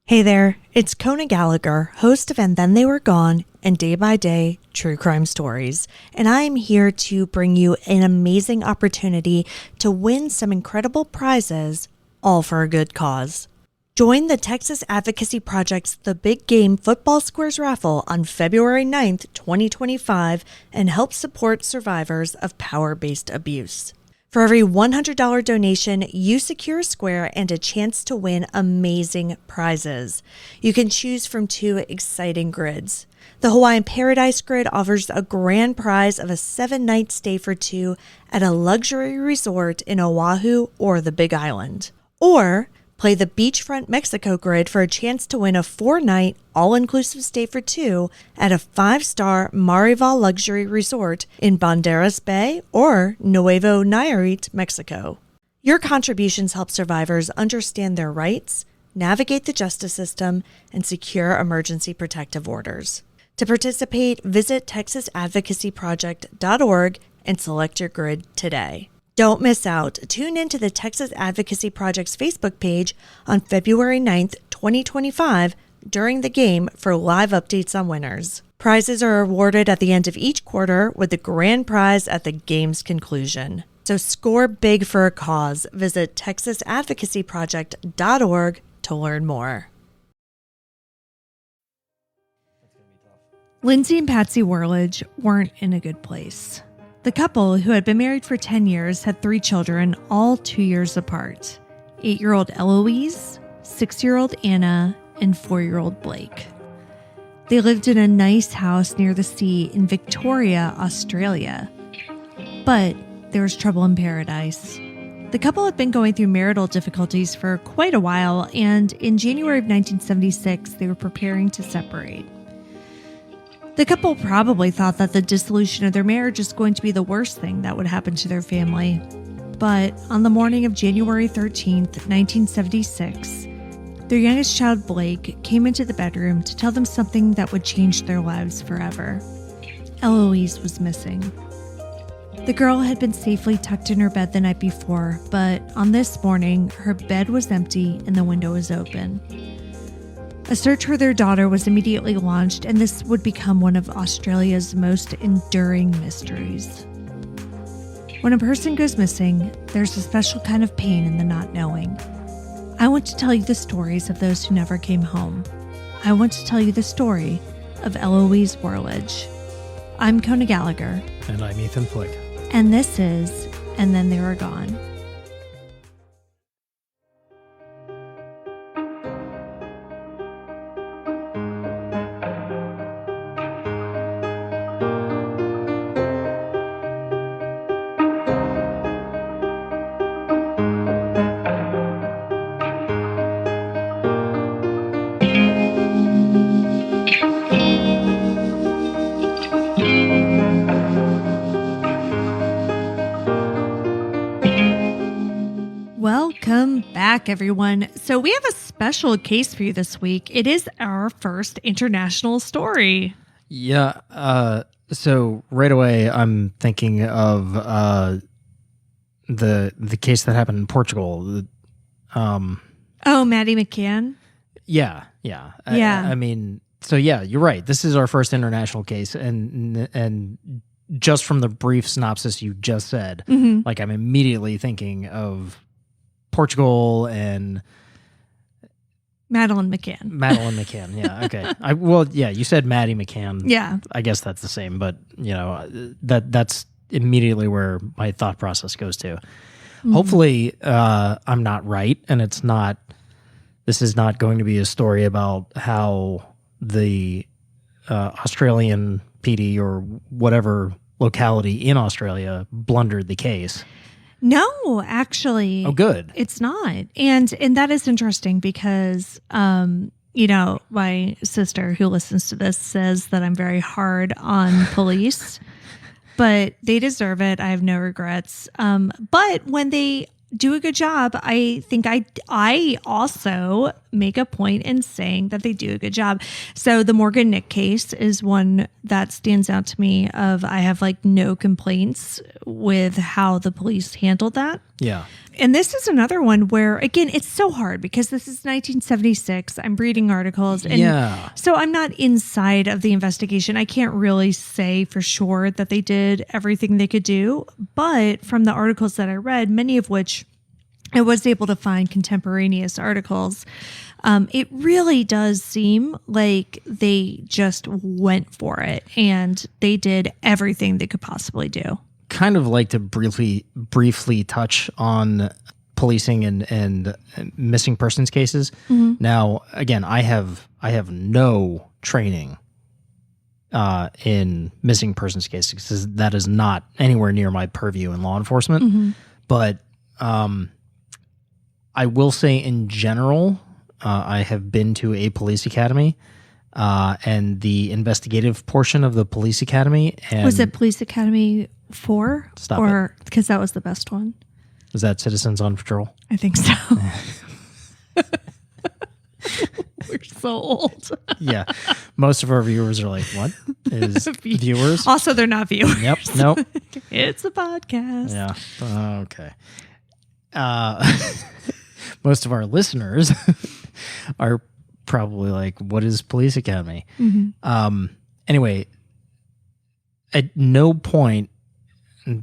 Hey there, it's Kona Gallagher, host of And Then They Were Gone and Day by Day True Crime Stories, and I am here to bring you an amazing opportunity to win some incredible prizes, all for a good cause. Join the Texas Advocacy Project's The Big Game Football Squares raffle on February 9th, 2025, and help support survivors of power-based abuse. For every $100 donation, you secure a square and a chance to win amazing prizes. You can choose from two exciting grids. The Hawaiian Paradise Grid offers a grand prize of a 7-night stay for two at a luxury resort in Oahu or the Big Island. Or play the Beachfront Mexico Grid for a chance to win a 4-night, all-inclusive stay for two at a 5-star Marival luxury resort in Banderas Bay or Nuevo Nayarit, Mexico. Your contributions help survivors understand their rights, navigate the justice system, and secure emergency protective orders. To participate, visit texasadvocacyproject.org and select your grid today. Don't miss out. Tune in to the Texas Advocacy Project's Facebook page on February 9th, 2025 during the game for live updates on winners. Prizes are awarded at the end of each quarter with the grand prize at the game's conclusion. So score big for a cause. Visit texasadvocacyproject.org to learn more. Lindsay and Patsy Worledge weren't in a good place. The couple, who had been married for 10 years, had 3 children, all 2 years apart. 8-year-old Eloise, 6-year-old Anna, and 4-year-old Blake. They lived in a nice house near the sea in Victoria, Australia. But there was trouble in paradise. The couple had been going through marital difficulties for quite a while, and in January of 1976, they were preparing to separate. The couple probably thought that the dissolution of their marriage was going to be the worst thing that would happen to their family. But on the morning of January 13th, 1976, their youngest child, Blake, came into the bedroom to tell them something that would change their lives forever. Eloise was missing. The girl had been safely tucked in her bed the night before, but on this morning, her bed was empty and the window was open. A search for their daughter was immediately launched, and this would become one of Australia's most enduring mysteries. When a person goes missing, there's a special kind of pain in the not knowing. I want to tell you the stories of those who never came home. I want to tell you the story of Eloise Worledge. I'm Kona Gallagher. And I'm Ethan Flick. And this is And Then They Were Gone. Welcome back, everyone. So we have a special case for you this week. It is our first international story. Yeah. So right away, I'm thinking of the case that happened in Portugal. Maddie McCann. Yeah. I mean, so yeah, you're right. This is our first international case, and just from the brief synopsis you just said, like I'm immediately thinking of Portugal and Madeleine McCann. Yeah. Okay. You said Maddie McCann. Yeah. I guess that's the same, but that's immediately where my thought process goes to. Hopefully, I'm not right. And this is not going to be a story about how the Australian PD or whatever locality in Australia blundered the case. No, actually. Oh, good. It's not. And that is interesting because, my sister who listens to this says that I'm very hard on police, but they deserve it. I have no regrets. But when they do a good job, I think I also make a point in saying that they do a good job. So the Morgan Nick case is one that stands out to me. I have no complaints with how the police handled that. Yeah. And this is another one where, again, it's so hard because this is 1976. I'm reading articles. And so I'm not inside of the investigation. I can't really say for sure that they did everything they could do. But from the articles that I read, many of which I was able to find contemporaneous articles, it really does seem like they just went for it and they did everything they could possibly do. Kind of like to briefly touch on policing and missing persons cases. Mm-hmm. Now, again, I have no training in missing persons cases because that is not anywhere near my purview in law enforcement. Mm-hmm. But I will say, in general, I have been to a police academy. And the investigative portion of the police academy. And was it Police Academy 4? Stop or because that was the best one? Was that Citizens on Patrol? I think so. We're so old. Yeah. Most of our viewers are like, what is viewers? Also, they're not viewers. Yep. Nope. It's a podcast. Yeah. Okay. Most of our listeners are probably like, what is Police Academy? Mm-hmm. Anyway, at no point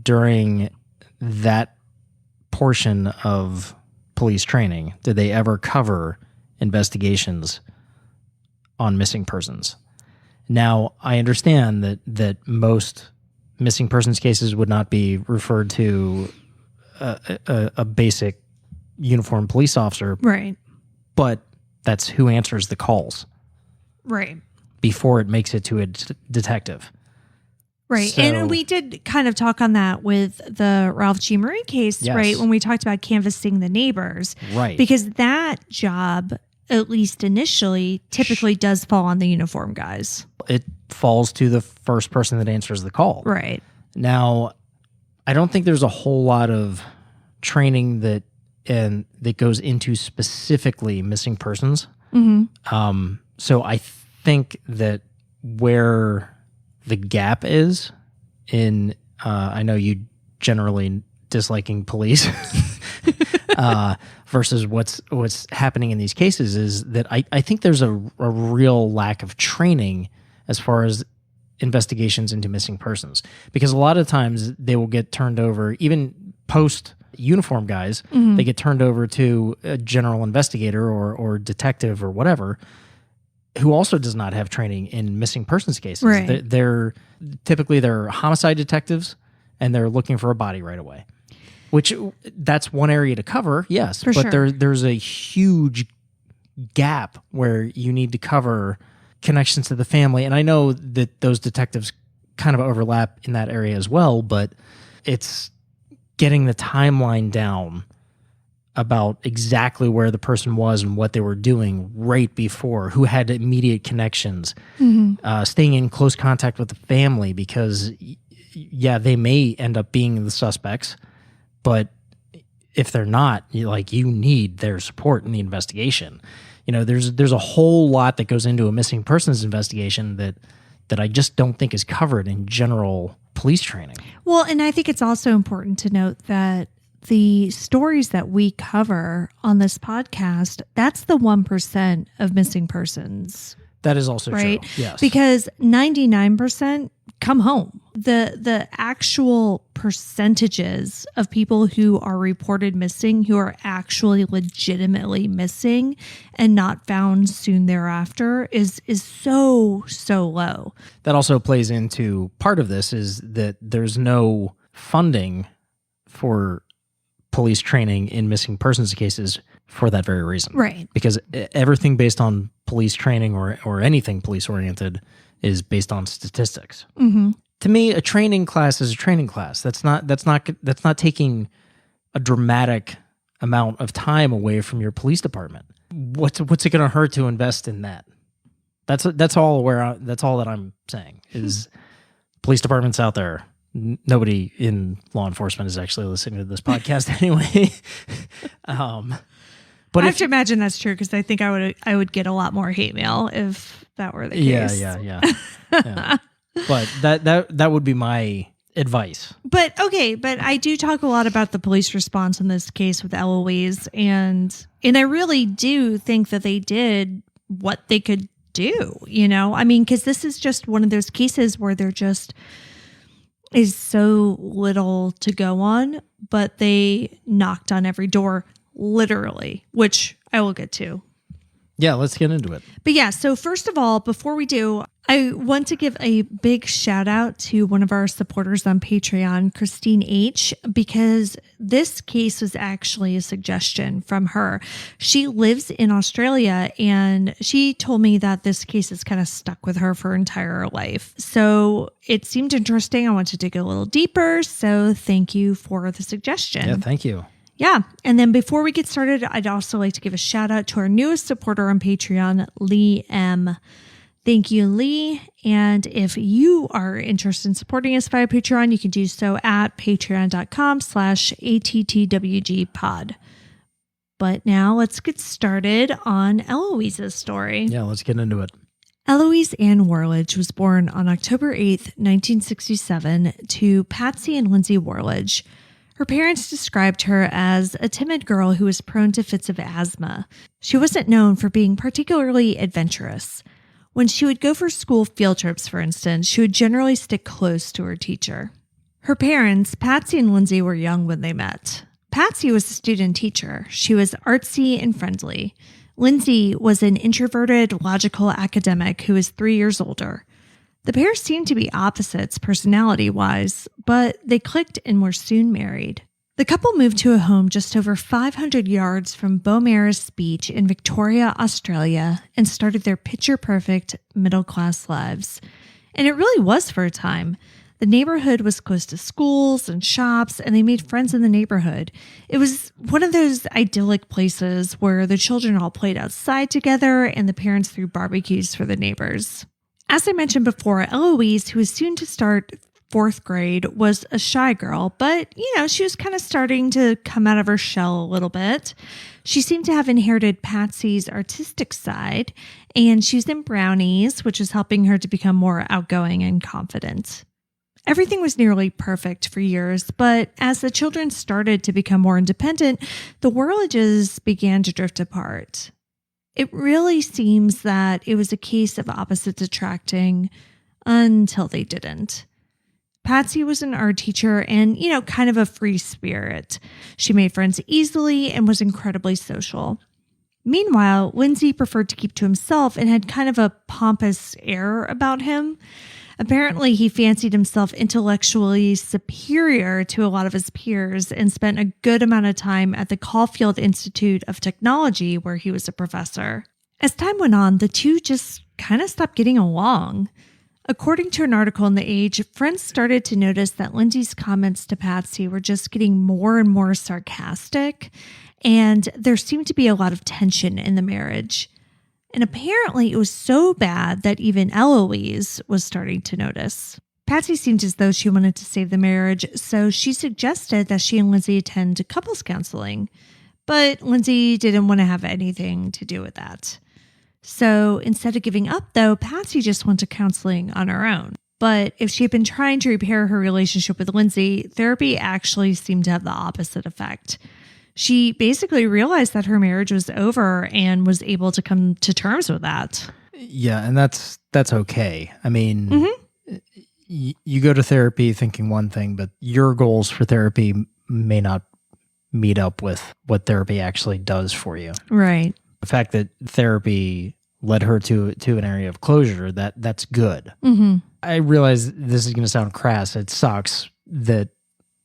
during that portion of police training did they ever cover investigations on missing persons. Now, I understand that most missing persons cases would not be referred to a basic uniformed police officer. Right. But that's who answers the calls. Right. Before it makes it to a detective. Right. So, and we did kind of talk on that with the Ralph G. Murray case, yes. Right? When we talked about canvassing the neighbors. Right. Because that job, at least initially, typically does fall on the uniform guys. It falls to the first person that answers the call. Right. Now, I don't think there's a whole lot of training that goes into specifically missing persons. Mm-hmm. So I think that where the gap is in, I know you generally disliking police versus what's happening in these cases is that I think there's a real lack of training as far as investigations into missing persons, because a lot of times they will get turned over, even post uniform guys, mm-hmm. they get turned over to a general investigator or detective or whatever, who also does not have training in missing persons cases. Right. They're typically homicide detectives, and they're looking for a body right away. Which that's one area to cover, yes, for but sure. there's a huge gap where you need to cover connections to the family, and I know that those detectives kind of overlap in that area as well, but it's getting the timeline down about exactly where the person was and what they were doing right before, who had immediate connections, mm-hmm. Staying in close contact with the family, because, yeah, they may end up being the suspects, but if they're not, you need their support in the investigation. There's a whole lot that goes into a missing persons investigation that I just don't think is covered in general police training. Well, and I think it's also important to note that the stories that we cover on this podcast, that's the 1% of missing persons. That is also right? True. Yes. Because 99% come home. The actual percentages of people who are reported missing, who are actually legitimately missing and not found soon thereafter is so low. That also plays into part of this is that there's no funding for police training in missing persons cases for that very reason. Right. Because everything based on police training or anything police oriented is based on statistics. Mm-hmm. To me, a training class is a training class. That's not taking a dramatic amount of time away from your police department. What's it going to hurt to invest in that? That's all that I'm saying is police departments out there. Nobody in law enforcement is actually listening to this podcast anyway. But I have to imagine that's true, because I think I would get a lot more hate mail if that were the case. Yeah. But that would be my advice. But I do talk a lot about the police response in this case with Eloise, and I really do think that they did what they could do, I mean, because this is just one of those cases where there just is so little to go on, but they knocked on every door, literally, which I will get to. Yeah, let's get into it. But yeah, so first of all, before we do, I want to give a big shout out to one of our supporters on Patreon, Christine H., because this case was actually a suggestion from her. She lives in Australia, and she told me that this case is kind of stuck with her for her entire life. So it seemed interesting. I want to dig a little deeper. So thank you for the suggestion. Yeah, thank you. Yeah. And then before we get started, I'd also like to give a shout out to our newest supporter on Patreon, Lee M. Thank you, Lee. And if you are interested in supporting us via Patreon, you can do so at patreon.com/ATTWGpod. But now let's get started on Eloise's story. Yeah, let's get into it. Eloise Ann Worledge was born on October 8th, 1967 to Patsy and Lindsay Worledge. Her parents described her as a timid girl who was prone to fits of asthma. She wasn't known for being particularly adventurous. When she would go for school field trips, for instance, she would generally stick close to her teacher. Her parents, Patsy and Lindsay, were young when they met. Patsy was a student teacher. She was artsy and friendly. Lindsay was an introverted, logical academic who was 3 years older. The pair seemed to be opposites personality-wise, but they clicked and were soon married. The couple moved to a home just over 500 yards from Beaumaris Beach in Victoria, Australia, and started their picture-perfect middle-class lives. And it really was for a time. The neighborhood was close to schools and shops, and they made friends in the neighborhood. It was one of those idyllic places where the children all played outside together and the parents threw barbecues for the neighbors. As I mentioned before, Eloise, who was soon to start 4th grade, was a shy girl, but, she was kind of starting to come out of her shell a little bit. She seemed to have inherited Patsy's artistic side, and she was in brownies, which was helping her to become more outgoing and confident. Everything was nearly perfect for years, but as the children started to become more independent, the Worledges began to drift apart. It really seems that it was a case of opposites attracting until they didn't. Patsy was an art teacher and, kind of a free spirit. She made friends easily and was incredibly social. Meanwhile, Lindsay preferred to keep to himself and had kind of a pompous air about him. Apparently, he fancied himself intellectually superior to a lot of his peers and spent a good amount of time at the Caulfield Institute of Technology, where he was a professor. As time went on, the two just kind of stopped getting along. According to an article in The Age, friends started to notice that Lindsay's comments to Patsy were just getting more and more sarcastic, and there seemed to be a lot of tension in the marriage. And apparently it was so bad that even Eloise was starting to notice. Patsy seemed as though she wanted to save the marriage, so she suggested that she and Lindsay attend couples counseling. But Lindsay didn't want to have anything to do with that. So instead of giving up, though, Patsy just went to counseling on her own. But if she had been trying to repair her relationship with Lindsay, therapy actually seemed to have the opposite effect. She basically realized that her marriage was over and was able to come to terms with that. Yeah, and that's okay. I mean, you go to therapy thinking one thing, but your goals for therapy may not meet up with what therapy actually does for you. Right. The fact that therapy led her to an area of closure, that's good. Mm-hmm. I realize this is going to sound crass. It sucks that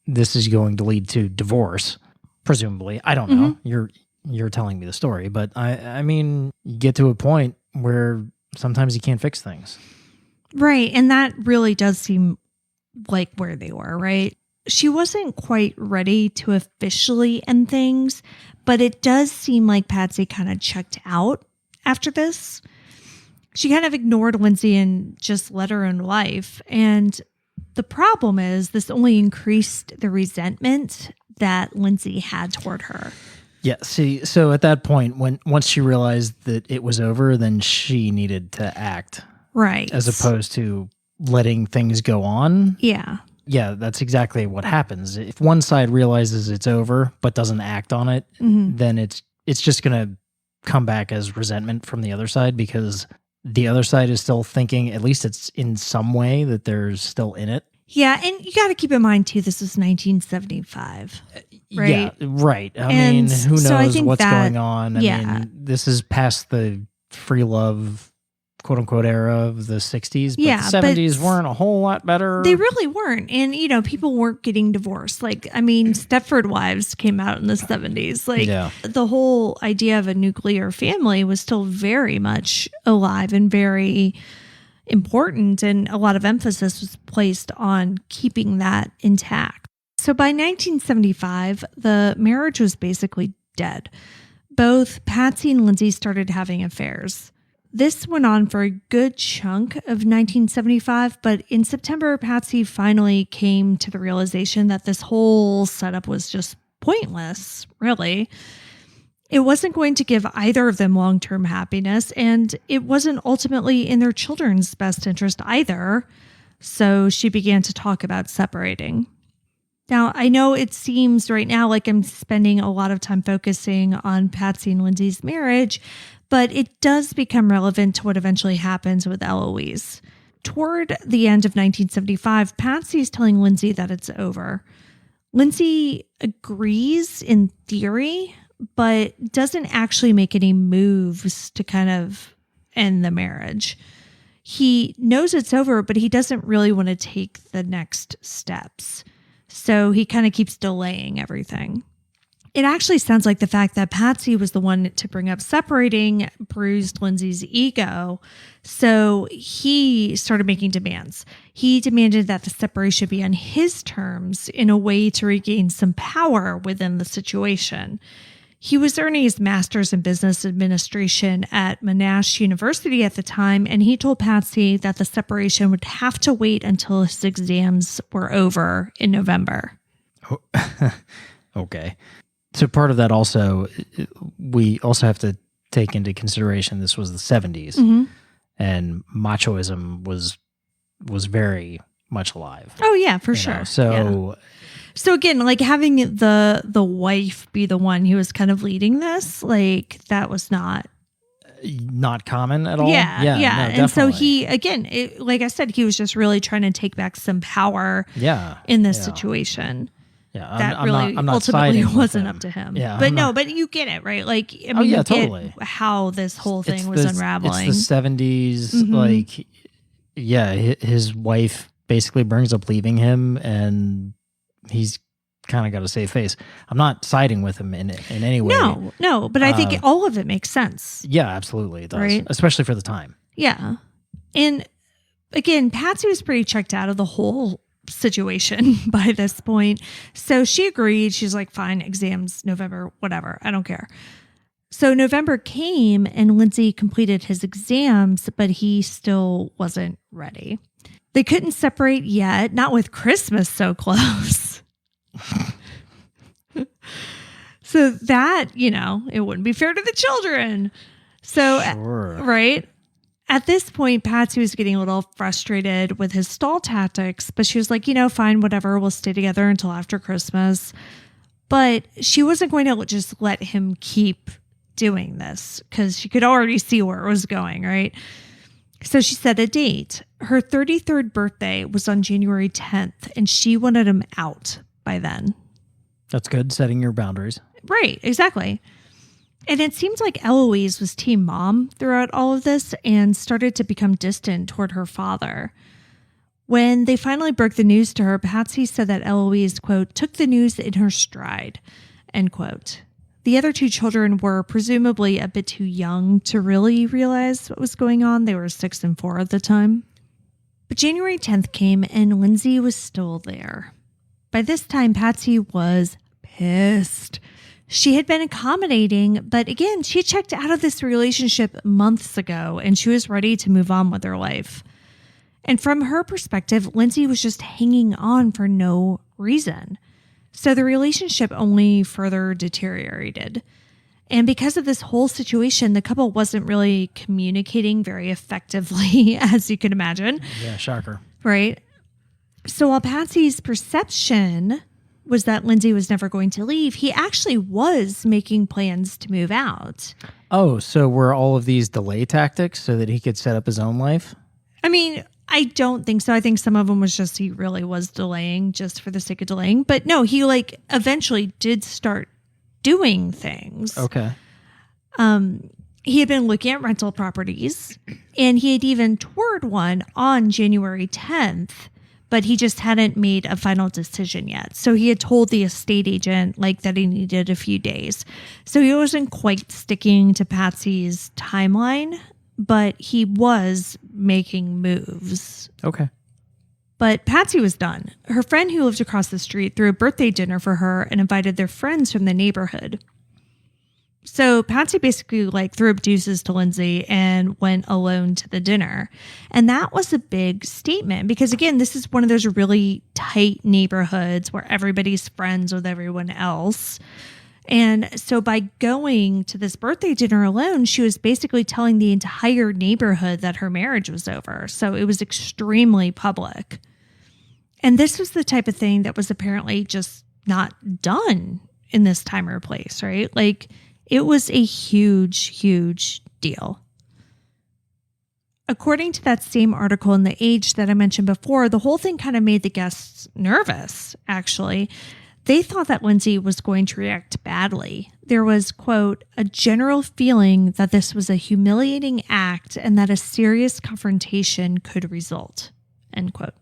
this is going to lead to divorce. Presumably, I don't know. You're telling me the story, but I mean, you get to a point where sometimes you can't fix things. Right, and that really does seem like where they were, right? She wasn't quite ready to officially end things, but it does seem like Patsy kind of checked out after this. She kind of ignored Lindsay and just led her own life, and the problem is this only increased the resentment that Lindsay had toward her. Yeah, see, so at that point, once she realized that it was over, then she needed to act. Right. As opposed to letting things go on. Yeah. Yeah, that's exactly what happens. If one side realizes it's over but doesn't act on it, then it's just going to come back as resentment from the other side because the other side is still thinking, at least it's in some way, that they're still in it. Yeah, and you got to keep in mind, too, this is 1975, right? Yeah, right. I And mean, who so I knows think what's that- going on? I yeah. mean, this is past the free love, quote unquote, era of the 60s, but Yeah, the 70s but weren't a whole lot better. They really weren't. And, people weren't getting divorced. Like, I mean, Stepford Wives came out in the 70s. Like, the whole idea of a nuclear family was still very much alive and very important. And a lot of emphasis was placed on keeping that intact. So by 1975, the marriage was basically dead. Both Patsy and Lindsay started having affairs. This went on for a good chunk of 1975, but in September, Patsy finally came to the realization that this whole setup was just pointless, really. It wasn't going to give either of them long-term happiness, and it wasn't ultimately in their children's best interest either. So she began to talk about separating. Now, I know it seems right now like I'm spending a lot of time focusing on Patsy and Lindsay's marriage, but it does become relevant to what eventually happens with Eloise. Toward the end of 1975, Patsy's telling Lindsay that it's over. Lindsay agrees in theory, but doesn't actually make any moves to kind of end the marriage. He knows it's over, but he doesn't really want to take the next steps. So he kind of keeps delaying everything. It actually sounds like the fact that Patsy was the one to bring up separating bruised Lindsay's ego. So he started making demands. He demanded that the separation be on his terms in a way to regain some power within the situation. He was earning his master's in business administration at Monash University at the time, and he told Patsy that the separation would have to wait until his exams were over in November. Okay. So part of that also, we also have to take into consideration this was the 70s, and machoism was very much alive. Oh yeah, for sure. So again, like having the wife be the one who was kind of leading this, like that was not common at all. Yeah. No, and so definitely. he, again, like I said, he was just really trying to take back some power in this situation. Yeah, that I'm really not ultimately siding wasn't with up to him. Yeah, but but you get it, right? Like, I mean, you get totally. how this whole thing was unraveling. It's the 70s. Like, yeah, his wife basically brings up leaving him, and he's kind of got a safe face. I'm not siding with him in any way. No, but I think all of it makes sense. Yeah, absolutely, it does, right? Especially for the time. Yeah, and again, Patsy was pretty checked out of the whole situation by this point. So she agreed. She's like, fine, exams, November, whatever. I don't care. So November came and Lindsay completed his exams, but he still wasn't ready. They couldn't separate yet, not with Christmas so close. So that, it wouldn't be fair to the children. So, Sure. Right? At this point, Patsy was getting a little frustrated with his stall tactics, but she was like, fine, whatever, we'll stay together until after Christmas. But she wasn't going to just let him keep doing this because she could already see where it was going, right? So she set a date. Her 33rd birthday was on January 10th, and she wanted him out by then. That's good, setting your boundaries. Right, exactly. And it seemed like Eloise was team mom throughout all of this and started to become distant toward her father. When they finally broke the news to her, Patsy said that Eloise, quote, took the news in her stride, end quote. The other two children were presumably a bit too young to really realize what was going on. They were 6 and 4 at the time. But January 10th came and Lindsay was still there. By this time, Patsy was pissed. She had been accommodating, but again, she checked out of this relationship months ago and she was ready to move on with her life. And from her perspective, Lindsay was just hanging on for no reason. So the relationship only further deteriorated. And because of this whole situation, the couple wasn't really communicating very effectively, as you can imagine. Yeah, shocker. Right? So while Patsy's perception was that Lindsay was never going to leave, he actually was making plans to move out. Oh, so were all of these delay tactics so that he could set up his own life? I mean, I don't think so. I think some of them was just he really was delaying just for the sake of delaying. But no, he eventually did start doing things. Okay. He had been looking at rental properties, and he had even toured one on January 10th, but he just hadn't made a final decision yet. So he had told the estate agent that he needed a few days. So he wasn't quite sticking to Patsy's timeline, but he was making moves. Okay. But Patsy was done. Her friend who lived across the street threw a birthday dinner for her and invited their friends from the neighborhood. So Patsy basically threw up deuces to Lindsay and went alone to the dinner. And that was a big statement because, again, this is one of those really tight neighborhoods where everybody's friends with everyone else. And so by going to this birthday dinner alone, she was basically telling the entire neighborhood that her marriage was over. So it was extremely public. And this was the type of thing that was apparently just not done in this time or place, right? It was a huge, huge deal. According to that same article in The Age that I mentioned before, the whole thing kind of made the guests nervous, actually. They thought that Lindsay was going to react badly. There was, quote, a general feeling that this was a humiliating act and that a serious confrontation could result, end quote.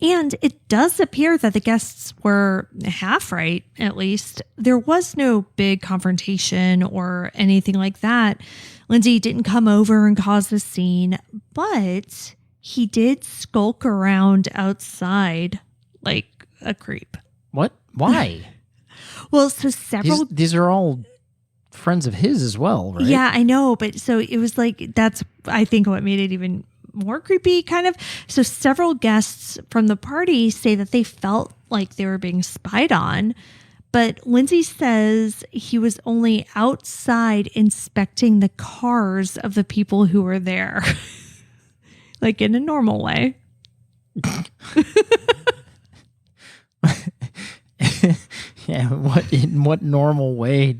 And it does appear that the guests were half right, at least. There was no big confrontation or anything like that. Lindsay didn't come over and cause a scene, but he did skulk around outside like a creep. What? Why? Well, so several... These are all friends of his as well, right? Yeah, I know. But so it was that's, I think, what made it even more creepy, kind of. So several guests from the party say that they felt like they were being spied on. But Lindsay says he was only outside inspecting the cars of the people who were there. In a normal way. Yeah, in what normal way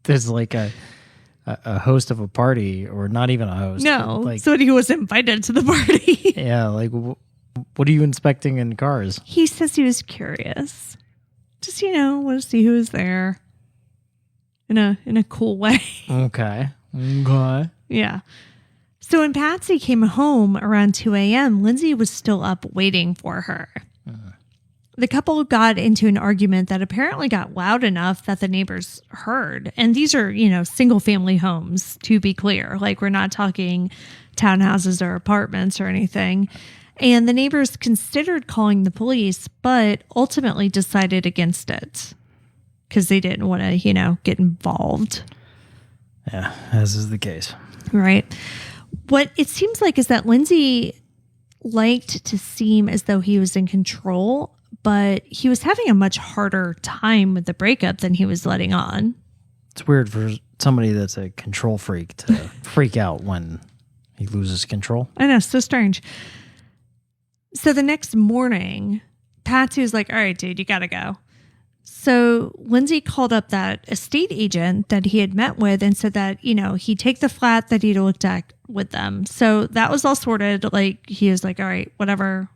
does a host of a party, or not even a host? No, somebody who was invited to the party. Yeah, what are you inspecting in cars? He says he was curious. Just, want to see who was there. In a cool way. Okay. Yeah. So when Patsy came home around 2 a.m., Lindsay was still up waiting for her. The couple got into an argument that apparently got loud enough that the neighbors heard. And these are, single family homes, to be clear. We're not talking townhouses or apartments or anything. And the neighbors considered calling the police, but ultimately decided against it because they didn't want to, get involved. Yeah, as is the case. Right. What it seems like is that Lindsay liked to seem as though he was in control, but he was having a much harder time with the breakup than he was letting on. It's weird for somebody that's a control freak to freak out when he loses control. I know, so strange. So the next morning, Patsy was like, all right, dude, you got to go. So Lindsay called up that estate agent that he had met with and said that, he'd take the flat that he'd looked at with them. So that was all sorted. He was like, all right, whatever.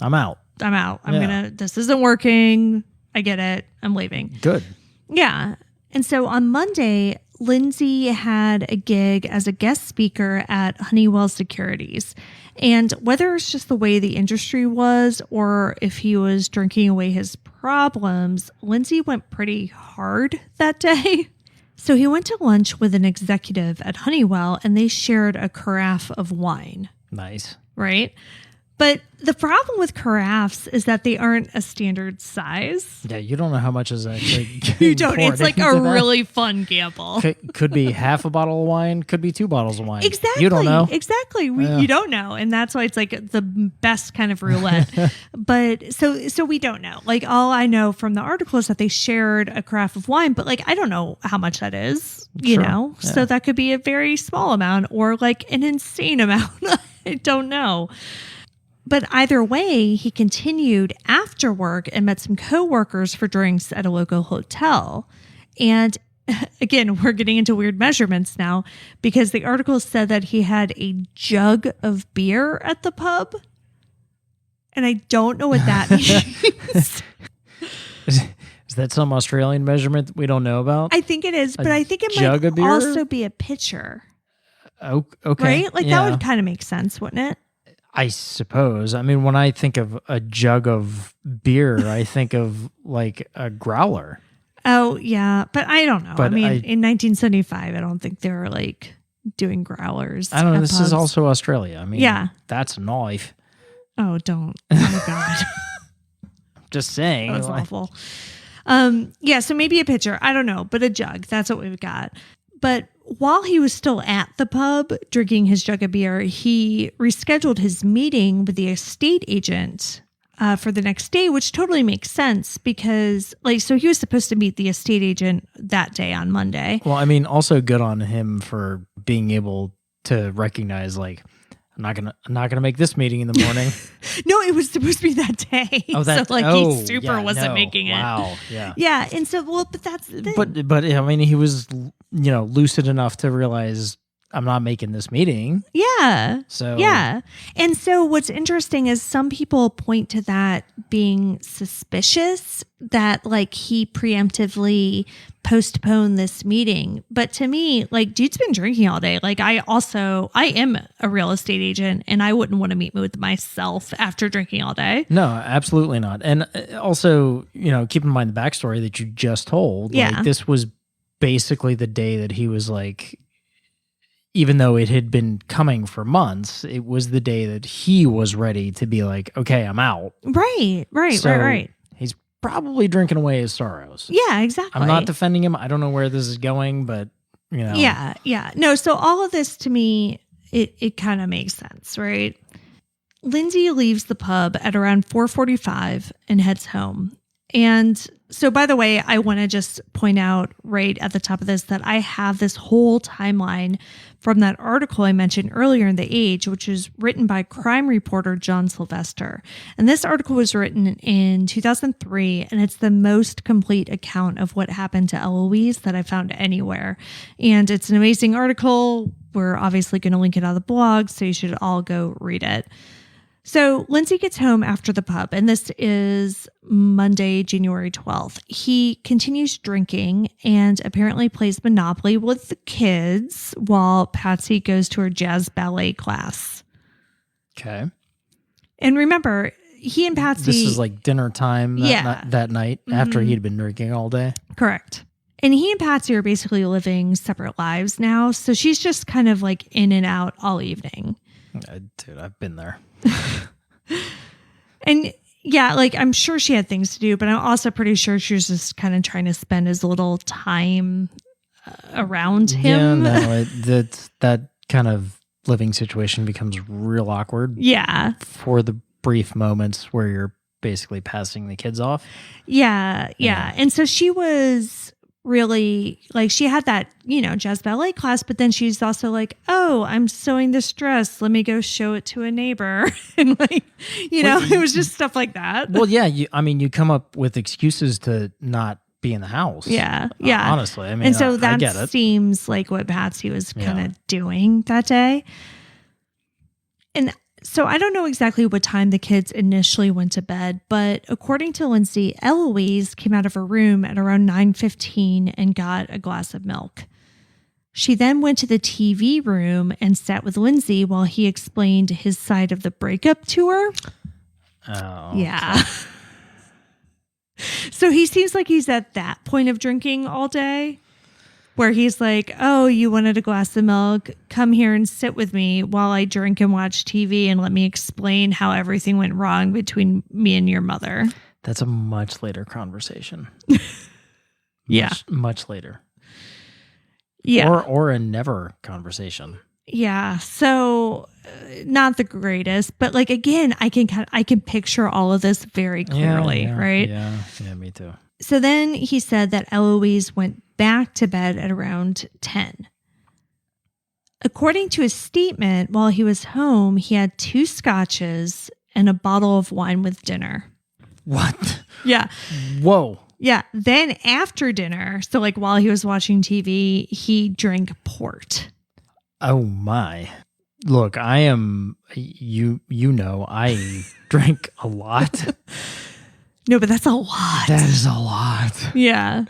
I'm out. This isn't working. I get it. I'm leaving. Good. Yeah. And so on Monday, Lindsay had a gig as a guest speaker at Honeywell Securities. And whether it's just the way the industry was or if he was drinking away his problems, Lindsay went pretty hard that day. So he went to lunch with an executive at Honeywell and they shared a carafe of wine. Nice. Right? But the problem with carafes is that they aren't a standard size. Yeah, you don't know how much is actually You don't. It's a that. really fun gamble. Could be half a bottle of wine, could be 2 bottles of wine. Exactly. You don't know. Exactly. You don't know. And that's why it's the best kind of roulette. But so we don't know. All I know from the article is that they shared a carafe of wine, but I don't know how much that is, you know? Yeah. So that could be a very small amount or an insane amount. I don't know. But either way, he continued after work and met some coworkers for drinks at a local hotel. And again, we're getting into weird measurements now because the article said that he had a jug of beer at the pub. And I don't know what that means. Is that some Australian measurement that we don't know about? I think it is, but I think it might also be a pitcher. Oh, okay. Right? Like that would kind of make sense, wouldn't it? I suppose. I mean, when I think of a jug of beer, I think of like a growler. Oh, yeah. But I don't know. But in 1975, I don't think they were like doing growlers. I don't know. This is also Australia. I mean, that's a knife. Oh, don't. Oh, my God. Just saying. That was awful. So maybe a pitcher. I don't know. But a jug. That's what we've got. But while he was still at the pub drinking his jug of beer, he rescheduled his meeting with the estate agent for the next day, which totally makes sense because, so he was supposed to meet the estate agent that day on Monday. Well, I mean, also good on him for being able to recognize, I'm not gonna make this meeting in the morning. No, it was supposed to be that day. Oh, he wasn't making it. Wow, yeah, yeah. And so, but that's the thing. But I mean, he was lucid enough to realize I'm not making this meeting. Yeah. So yeah, and so what's interesting is some people point to that being suspicious that he preemptively postpone this meeting. But to me, dude's been drinking all day. I am a real estate agent and I wouldn't want to meet with myself after drinking all day. No, absolutely not. And also, keep in mind the backstory that you just told. Yeah. This was basically the day that he was even though it had been coming for months, it was the day that he was ready to be okay, I'm out. Right. He's probably drinking away his sorrows. Yeah, exactly. I'm not defending him. I don't know where this is going, but Yeah. No, so all of this to me, it kind of makes sense, right? Lindsay leaves the pub at around 4:45 and heads home. And so, by the way, I want to just point out right at the top of this that I have this whole timeline from that article I mentioned earlier in The Age, which is written by crime reporter John Sylvester. And this article was written in 2003, and it's the most complete account of what happened to Eloise that I found anywhere. And it's an amazing article. We're obviously going to link it on the blog, so you should all go read it. So Lindsay gets home after the pub, and this is Monday, January 12th. He continues drinking and apparently plays Monopoly with the kids while Patsy goes to her jazz ballet class. Okay. And remember, he and Patsy... This is dinner time that night after he'd been drinking all day? Correct. And he and Patsy are basically living separate lives now, so she's just kind of in and out all evening. Dude, I've been there. And yeah, I'm sure she had things to do, but I'm also pretty sure she was just kind of trying to spend as little time around him. Yeah, no, that kind of living situation becomes real awkward. Yeah. For the brief moments where you're basically passing the kids off. Yeah. And so she was really she had that, jazz ballet class, but then she's also oh, I'm sewing this dress. Let me go show it to a neighbor. And it was just stuff like that. Well, yeah. You come up with excuses to not be in the house. Yeah. Honestly. I mean, and so I that get it. Seems like what Patsy was kind of doing that day. And so I don't know exactly what time the kids initially went to bed, but according to Lindsay, Eloise came out of her room at around 9:15 and got a glass of milk. She then went to the TV room and sat with Lindsay while he explained his side of the breakup to her. Oh. Yeah. So he seems like he's at that point of drinking all day. Where he's oh, you wanted a glass of milk? Come here and sit with me while I drink and watch TV and let me explain how everything went wrong between me and your mother. That's a much later conversation. Yeah. Much later. Yeah. Or a never conversation. Yeah. So not the greatest, but again, I can picture all of this very clearly, right? Yeah, me too. So then he said that Eloise went back to bed at around 10. According to his statement, while he was home, he had 2 scotches and a bottle of wine with dinner. What? Yeah. Whoa. Yeah. Then after dinner, so like while he was watching TV, he drank port. Oh my. Look, I am, you know, I drink a lot. No, but that's a lot. That is a lot. Yeah.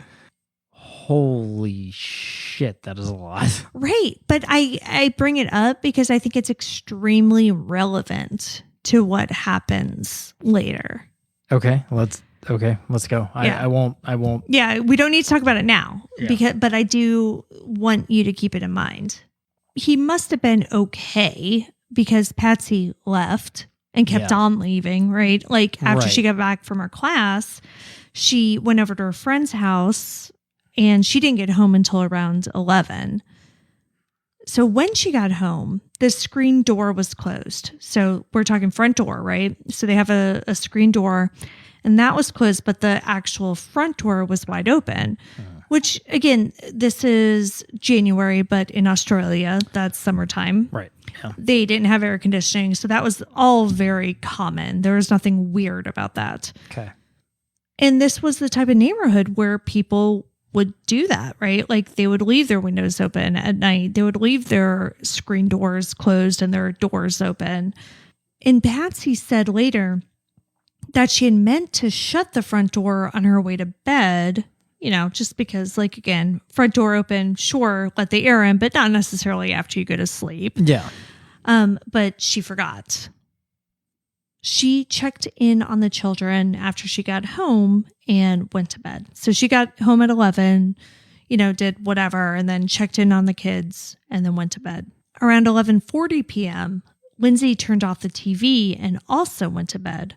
Holy shit, that is a lot. Right. But I bring it up because I think it's extremely relevant to what happens later. Okay, let's go. Yeah. I won't. Yeah, we don't need to talk about it now Yeah. but I do want you to keep it in mind. He must have been okay because Patsy left and kept on leaving, right? Like after she got back from her class, she went over to her friend's house and she didn't get home until around 11. So when she got home, the screen door was closed. So we're talking front door, right? So they have a screen door and that was closed, but the actual front door was wide open, which again, this is January, but in Australia, that's summertime. Right. Yeah. They didn't have air conditioning. So that was all very common. There was nothing weird about that. Okay. And this was the type of neighborhood where people would do that, right? Like they would leave their windows open at night. They would leave their screen doors closed and their doors open. And Patsy said later that she had meant to shut the front door on her way to bed, you know, just because, like, again, front door open, sure, let the air in, but not necessarily after you go to sleep. Yeah. But she forgot. She checked in on the children after she got home and went to bed. So she got home at 11, you know, did whatever, and then checked in on the kids and then went to bed. Around 11:40 p.m., Lindsay turned off the TV and also went to bed.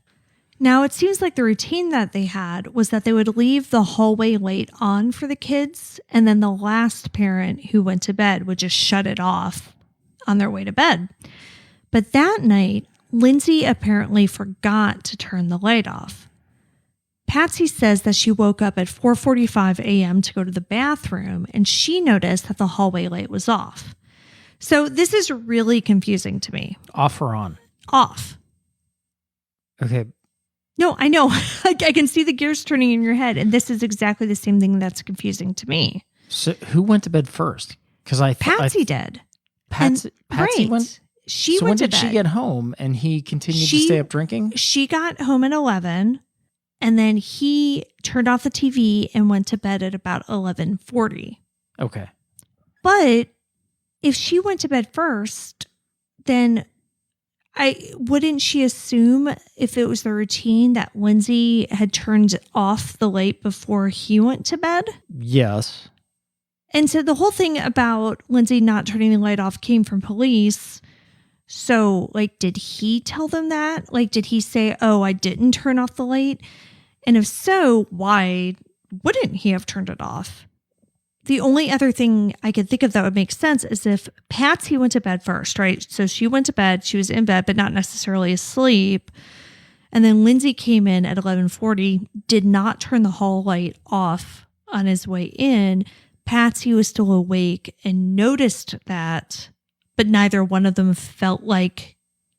Now, it seems like the routine that they had was that they would leave the hallway light on for the kids, and then the last parent who went to bed would just shut it off on their way to bed. But that night, Lindsay apparently forgot to turn the light off. Patsy says that she woke up at 4:45 a.m. to go to the bathroom, and she noticed that the hallway light was off. So this is really confusing to me. Off or on? Off. Okay. No, I know. I can see the gears turning in your head, and this is exactly the same thing that's confusing to me. So who went to bed first? Because Patsy did. Patsy right. went. She so went when to did bed. she get home and he continued to stay up drinking? She got home at 11, and then he turned off the TV and went to bed at about 11:40. Okay. But if she went to bed first, then wouldn't she assume, if it was the routine, that Lindsay had turned off the light before he went to bed? Yes. And so the whole thing about Lindsay not turning the light off came from police. So, like, did he tell them that? Like, did he say, oh, I didn't turn off the light? And if so, why wouldn't he have turned it off? The only other thing I could think of that would make sense is if Patsy went to bed first, right? So she went to bed, she was in bed, but not necessarily asleep. And then Lindsay came in at 11:40, did not turn the hall light off on his way in. Patsy was still awake and noticed that, but neither one of them felt like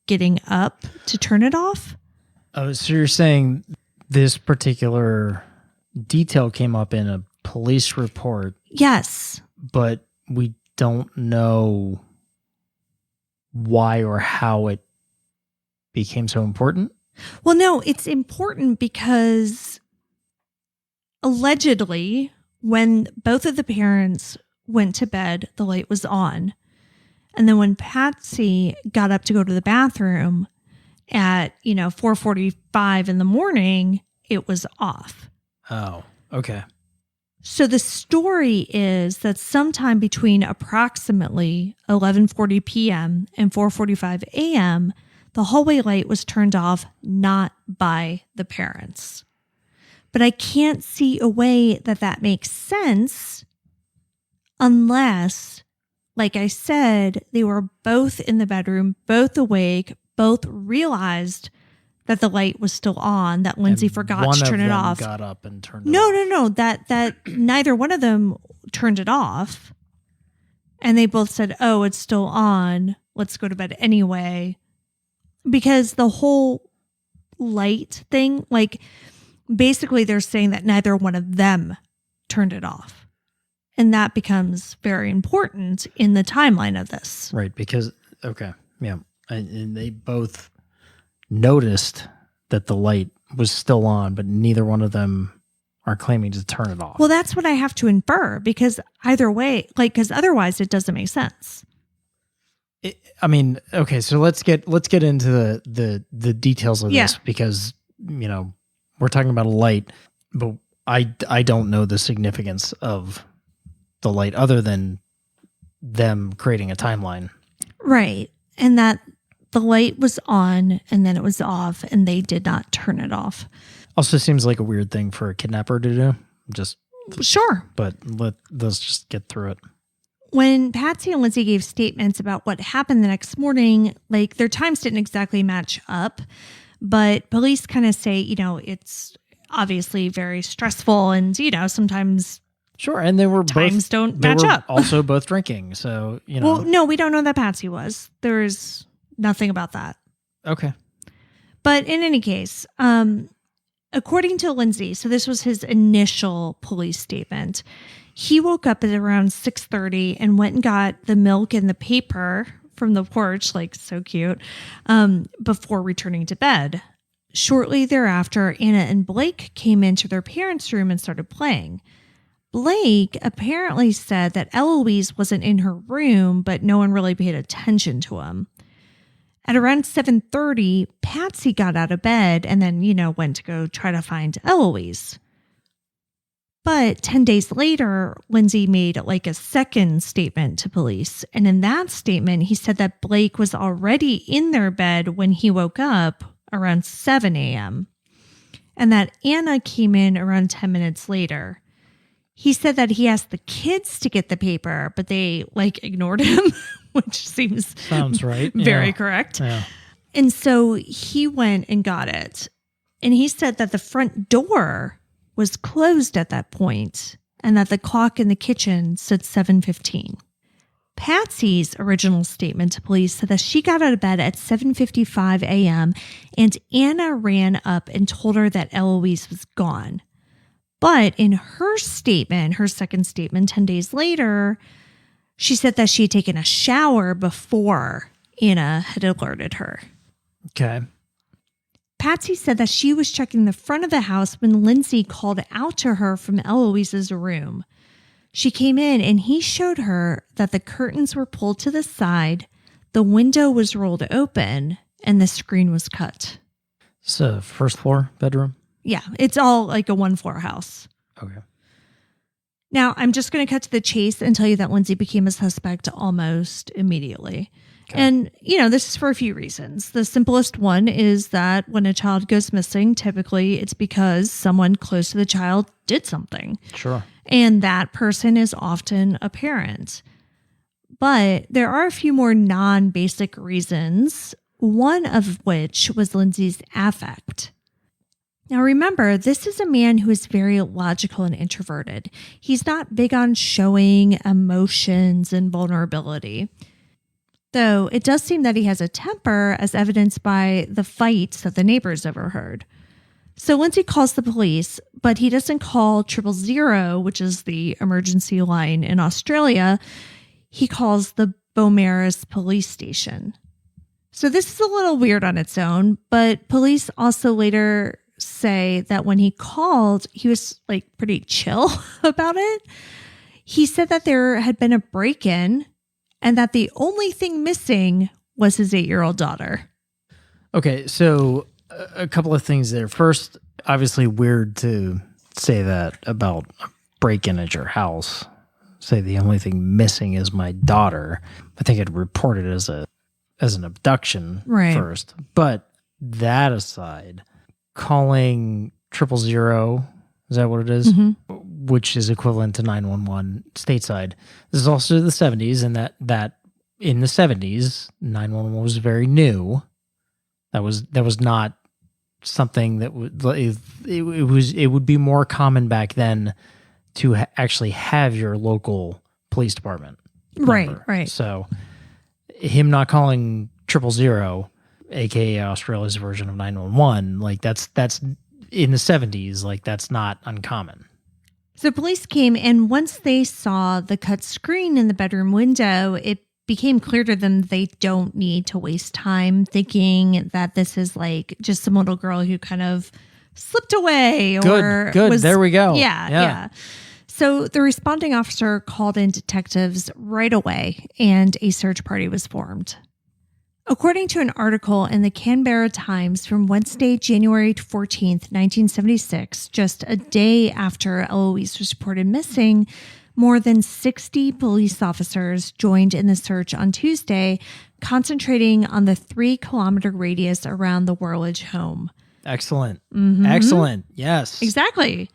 getting up to turn it off. Oh, so you're saying this particular detail came up in a police report? Yes. But we don't know why or how it became so important? Well, no, it's important because allegedly, when both of the parents went to bed, the light was on. And then when Patsy got up to go to the bathroom at, 4:45 in the morning, it was off. Oh, okay. So the story is that sometime between approximately 11:40 p.m. and 4:45 a.m., the hallway light was turned off, not by the parents. But I can't see a way that makes sense unless, like I said, they were both in the bedroom, both awake, both realized that the light was still on, that Lindsay forgot to turn it off. Got up and turned it off. No. That neither one of them turned it off. And they both said, oh, it's still on. Let's go to bed anyway. Because the whole light thing. Like, basically, they're saying that neither one of them turned it off. And that becomes very important in the timeline of this. Right, because, okay, yeah. And they both noticed that the light was still on, but neither one of them are claiming to turn it off. Well, that's what I have to infer, because either way, like, because otherwise it doesn't make sense. Okay, so let's get into the details of this, because, we're talking about a light, but I don't know the significance of the light other than them creating a timeline. Right. And that the light was on and then it was off and they did not turn it off. Also seems like a weird thing for a kidnapper to do. Sure. But let's just get through it. When Patsy and Lindsay gave statements about what happened the next morning, like, their times didn't exactly match up, but police kind of say, it's obviously very stressful and, sometimes sure, and they were times don't match up. Also both drinking, so, Well, no, we don't know that Patsy was. There's nothing about that. Okay. But in any case, according to Lindsay, so this was his initial police statement, he woke up at around 6:30 and went and got the milk and the paper from the porch, like, so cute, before returning to bed. Shortly thereafter, Anna and Blake came into their parents' room and started playing. Blake apparently said that Eloise wasn't in her room, but no one really paid attention to him. At around 7:30, Patsy got out of bed and then, went to go try to find Eloise. But 10 days later, Lindsay made like a second statement to police. And in that statement, he said that Blake was already in their bed when he woke up around 7 a.m. and that Anna came in around 10 minutes later. He said that he asked the kids to get the paper, but they ignored him, which sounds right. Very correct. Yeah. And so he went and got it. And he said that the front door was closed at that point and that the clock in the kitchen said 7:15. Patsy's original statement to police said that she got out of bed at 7:55 a.m. and Anna ran up and told her that Eloise was gone. But in her statement, her second statement 10 days later, she said that she had taken a shower before Anna had alerted her. Okay. Patsy said that she was checking the front of the house when Lindsay called out to her from Eloise's room. She came in and he showed her that the curtains were pulled to the side, the window was rolled open, and the screen was cut. So, first floor bedroom? Yeah, it's all like a one-floor house. Okay. Now, I'm just going to cut to the chase and tell you that Lindsay became a suspect almost immediately. Okay. And, this is for a few reasons. The simplest one is that when a child goes missing, typically it's because someone close to the child did something. Sure. And that person is often a parent. But there are a few more non-basic reasons, one of which was Lindsay's affect. Now remember, this is a man who is very logical and introverted. He's not big on showing emotions and vulnerability. Though it does seem that he has a temper, as evidenced by the fights that the neighbors overheard. So Lindsay calls the police, but he doesn't call 000, which is the emergency line in Australia. He calls the Beaumaris police station. So this is a little weird on its own, but police also later say that when he called, he was pretty chill about it. He said that there had been a break-in and that the only thing missing was his 8-year-old daughter. Okay, so a couple of things there. First, obviously weird to say that about a break-in at your house. Say the only thing missing is my daughter. I think I'd report it as an abduction first. But that aside, calling 000, is that what it is? Mm-hmm. Which is equivalent to 911 stateside. This is also the 70s, and that in the 70s, 911 was very new. That was not something that would it would be more common back then to actually have your local police department number. Right. So him not calling 000 aka Australia's version of 911. Like that's in the 70s. Like that's not uncommon. So police came, and once they saw the cut screen in the bedroom window, it became clear to them they don't need to waste time thinking that this is like just some little girl who kind of slipped away. Or good. Was, there we go. Yeah. So the responding officer called in detectives right away, and a search party was formed. According to an article in the Canberra Times from Wednesday, January 14th, 1976, just a day after Eloise was reported missing, more than 60 police officers joined in the search on Tuesday, concentrating on the 3-kilometer radius around the Worledge home. Excellent. Mm-hmm. Excellent. Yes. Exactly.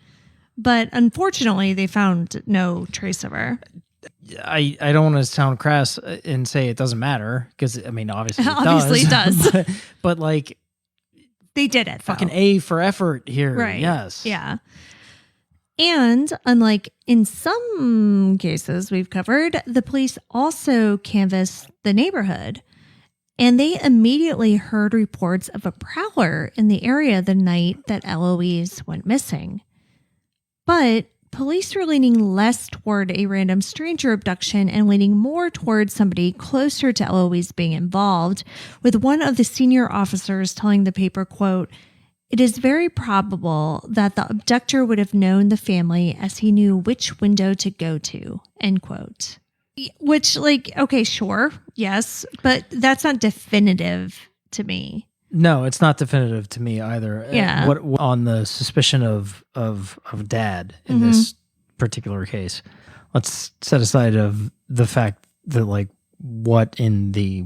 But unfortunately, they found no trace of her. I don't want to sound crass and say it doesn't matter, because I mean obviously it does. but like they did it. Fucking A for effort here. Right. Yes. Yeah. And unlike in some cases we've covered, the police also canvassed the neighborhood, and they immediately heard reports of a prowler in the area the night that Eloise went missing. But police were leaning less toward a random stranger abduction and leaning more toward somebody closer to Eloise being involved, with one of the senior officers telling the paper, quote, "It is very probable that the abductor would have known the family as he knew which window to go to," end quote. Which, like, okay, sure, yes, but that's not definitive to me. No, it's not definitive to me either. Yeah. What on the suspicion of dad in this particular case? Let's set aside of the fact that like what in the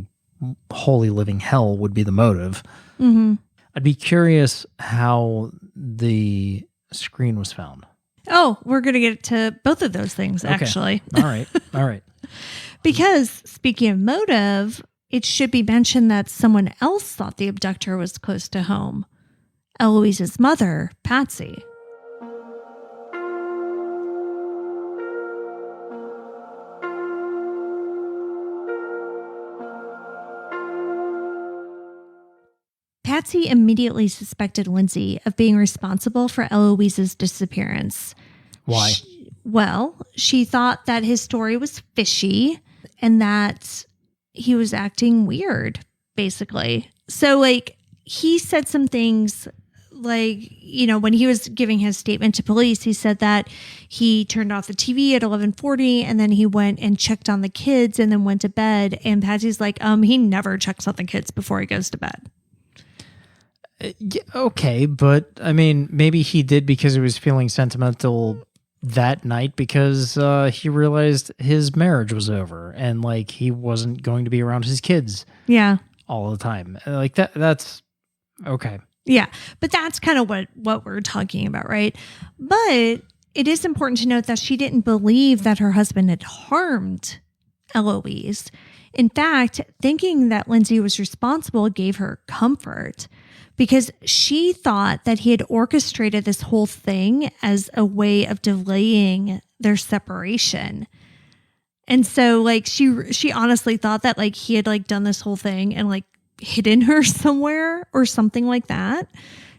holy living hell would be the motive. Mm-hmm. I'd be curious how the screen was found. Oh, we're going to get to both of those things, actually. All right. Because speaking of motive, it should be mentioned that someone else thought the abductor was close to home. Eloise's mother, Patsy. Patsy immediately suspected Lindsay of being responsible for Eloise's disappearance. Why? She thought that his story was fishy and that he was acting weird, basically. So, like, he said some things like, you know, when he was giving his statement to police, he said that he turned off the TV at 11:40 and then he went and checked on the kids and then went to bed. And Patsy's like, he never checks on the kids before he goes to bed. Yeah, okay, but I mean, maybe he did because he was feeling sentimental that night because he realized his marriage was over and like he wasn't going to be around his kids all the time. Like that's okay. Yeah, but that's kind of what we're talking about, right? But it is important to note that she didn't believe that her husband had harmed Eloise. In fact, thinking that Lindsay was responsible gave her comfort, because she thought that he had orchestrated this whole thing as a way of delaying their separation. And so like she honestly thought that like he had like done this whole thing and like hidden her somewhere or something like that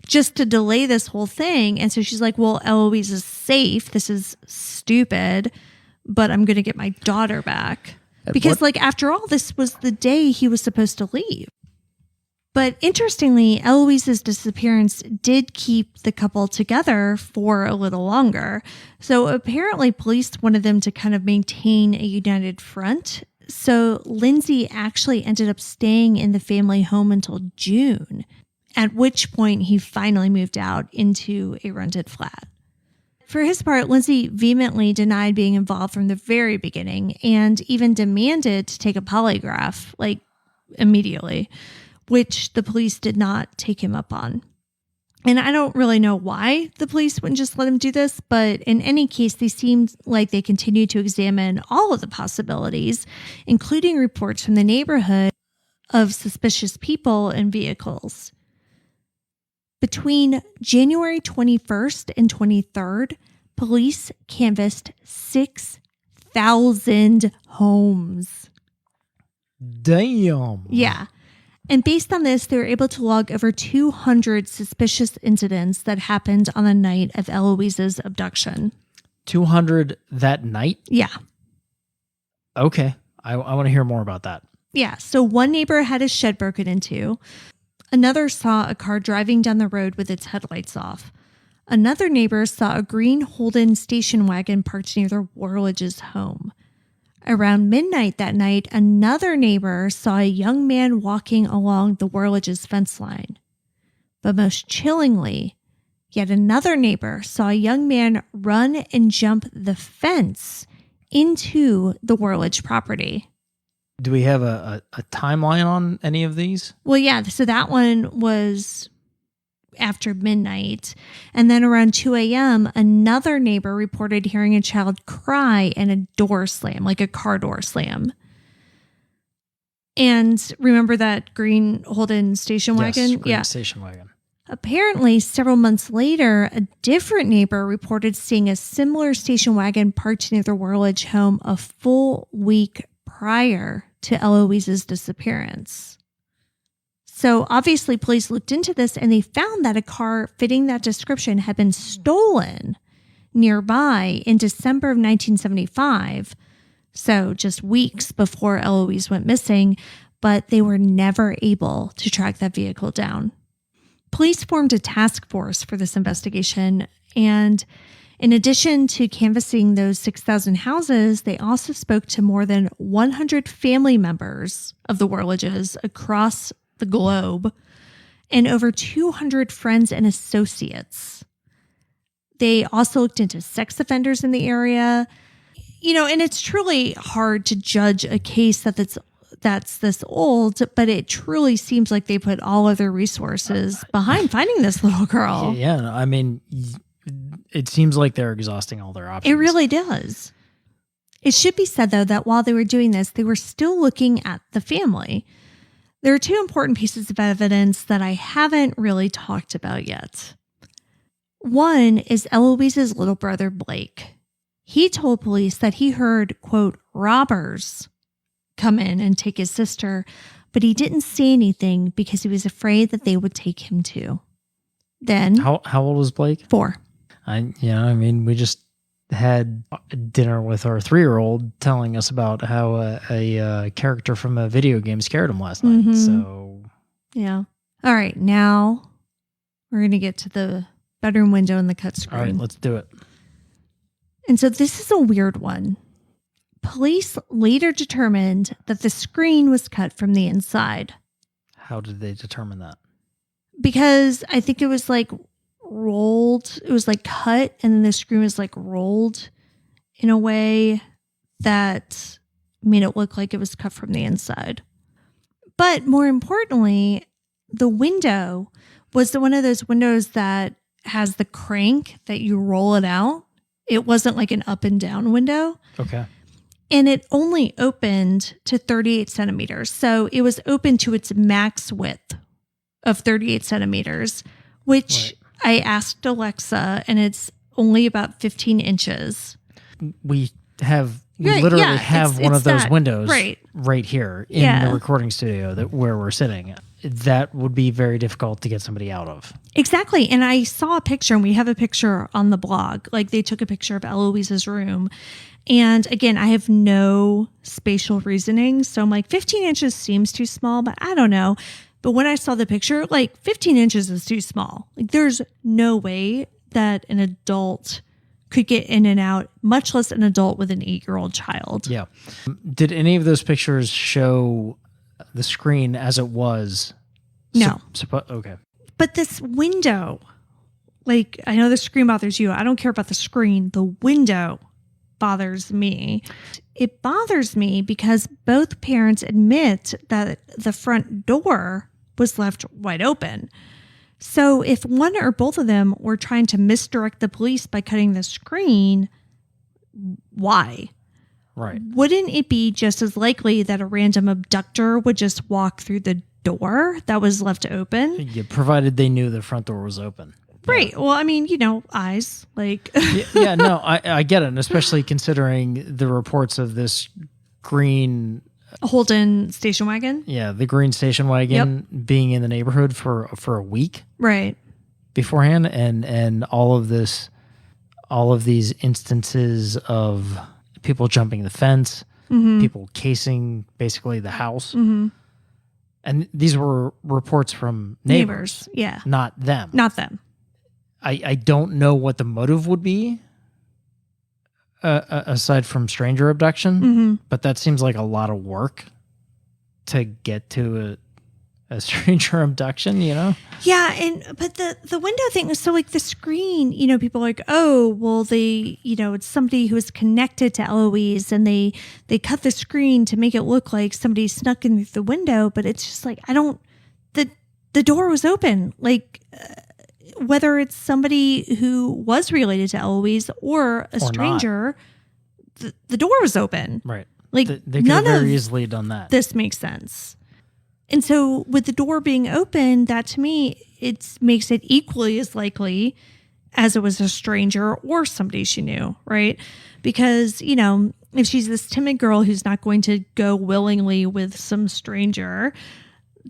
just to delay this whole thing. And so she's like, well, Eloise is safe. This is stupid, but I'm going to get my daughter back. Because like after all, this was the day he was supposed to leave. But interestingly, Eloise's disappearance did keep the couple together for a little longer. So apparently police wanted them to kind of maintain a united front. So Lindsay actually ended up staying in the family home until June, at which point he finally moved out into a rented flat. For his part, Lindsay vehemently denied being involved from the very beginning and even demanded to take a polygraph, like immediately, which the police did not take him up on. And I don't really know why the police wouldn't just let him do this, but in any case, they seemed like they continued to examine all of the possibilities, including reports from the neighborhood of suspicious people and vehicles. Between January 21st and 23rd, police canvassed 6,000 homes. Damn. Yeah. And based on this, they were able to log over 200 suspicious incidents that happened on the night of Eloise's abduction. 200 that night? Yeah. Okay. I want to hear more about that. Yeah. So one neighbor had his shed broken into. Another saw a car driving down the road with its headlights off. Another neighbor saw a green Holden station wagon parked near the Worledge's home. Around midnight that night, another neighbor saw a young man walking along the Worledge's fence line. But most chillingly, yet another neighbor saw a young man run and jump the fence into the Worledge property. Do we have a timeline on any of these? Well, yeah. So that one was after midnight. And then around 2 a.m., another neighbor reported hearing a child cry and a door slam, like a car door slam. And remember that green Holden station wagon? Yes, green station wagon. Apparently, several months later, a different neighbor reported seeing a similar station wagon parked near the Worledge home a full week prior to Eloise's disappearance. So obviously, police looked into this and they found that a car fitting that description had been stolen nearby in December of 1975. So just weeks before Eloise went missing, but they were never able to track that vehicle down. Police formed a task force for this investigation, and in addition to canvassing those 6,000 houses, they also spoke to more than 100 family members of the Worledges across the globe and over 200 friends and associates. They also looked into sex offenders in the area. You know, and it's truly hard to judge a case that's this old, but it truly seems like they put all of their resources behind finding this little girl. Yeah, I mean, it seems like they're exhausting all their options. It really does. It should be said, though, that while they were doing this, they were still looking at the family. There are two important pieces of evidence that I haven't really talked about yet. One is Eloise's little brother, Blake. He told police that he heard, quote, robbers come in and take his sister, but he didn't say anything because he was afraid that they would take him too. Then... How old was Blake? 4. We just had dinner with our 3-year-old telling us about how a character from a video game scared him last night. So, yeah. All right. Now we're going to get to the bedroom window and the cut screen. All right, let's do it. And so this is a weird one. Police later determined that the screen was cut from the inside. How did they determine that? Because I think it was like rolled. It was like cut and then the screen was like rolled in a way that made it look like it was cut from the inside. But more importantly, the window was one of those windows that has the crank that you roll it out. It wasn't like an up and down window. Okay. And it only opened to 38 centimeters. So it was open to its max width of 38 centimeters, which I asked Alexa, and it's only about 15 inches. We literally have one of those windows right here in the recording studio where we're sitting. That would be very difficult to get somebody out of. Exactly. And I saw a picture, and we have a picture on the blog. Like, they took a picture of Eloise's room. And again, I have no spatial reasoning. So I'm like, 15 inches seems too small, but I don't know. But when I saw the picture, like 15 inches is too small. Like, there's no way that an adult could get in and out, much less an adult with an 8-year-old child. Yeah. Did any of those pictures show the screen as it was? No. Okay. But this window, like, I know the screen bothers you. I don't care about the screen. The window bothers me. It bothers me because both parents admit that the front door was left wide open. So if one or both of them were trying to misdirect the police by cutting the screen, why? Right. Wouldn't it be just as likely that a random abductor would just walk through the door that was left open? Yeah, provided they knew the front door was open. Right. Well, I mean, eyes. Like. No, I get it. And especially considering the reports of this green Holden station wagon. Yeah, the green station wagon being in the neighborhood for a week Right. beforehand, and all of these instances of people jumping the fence, people casing basically the house. And these were reports from neighbors. Yeah. Not them. Not them. I don't know what the motive would be aside from stranger abduction, but that seems like a lot of work to get to a stranger abduction, you know? Yeah, but the window thing was so, like, the screen, people are like, oh, well, it's somebody who is connected to Eloise, and they cut the screen to make it look like somebody snuck in through the window, but it's just like, the door was open, like, whether it's somebody who was related to Eloise or a stranger, the door was open. Right. Like, they could have very easily done that. This makes sense. And so with the door being open, that to me, it makes it equally as likely as it was a stranger or somebody she knew, right? Because, if she's this timid girl who's not going to go willingly with some stranger,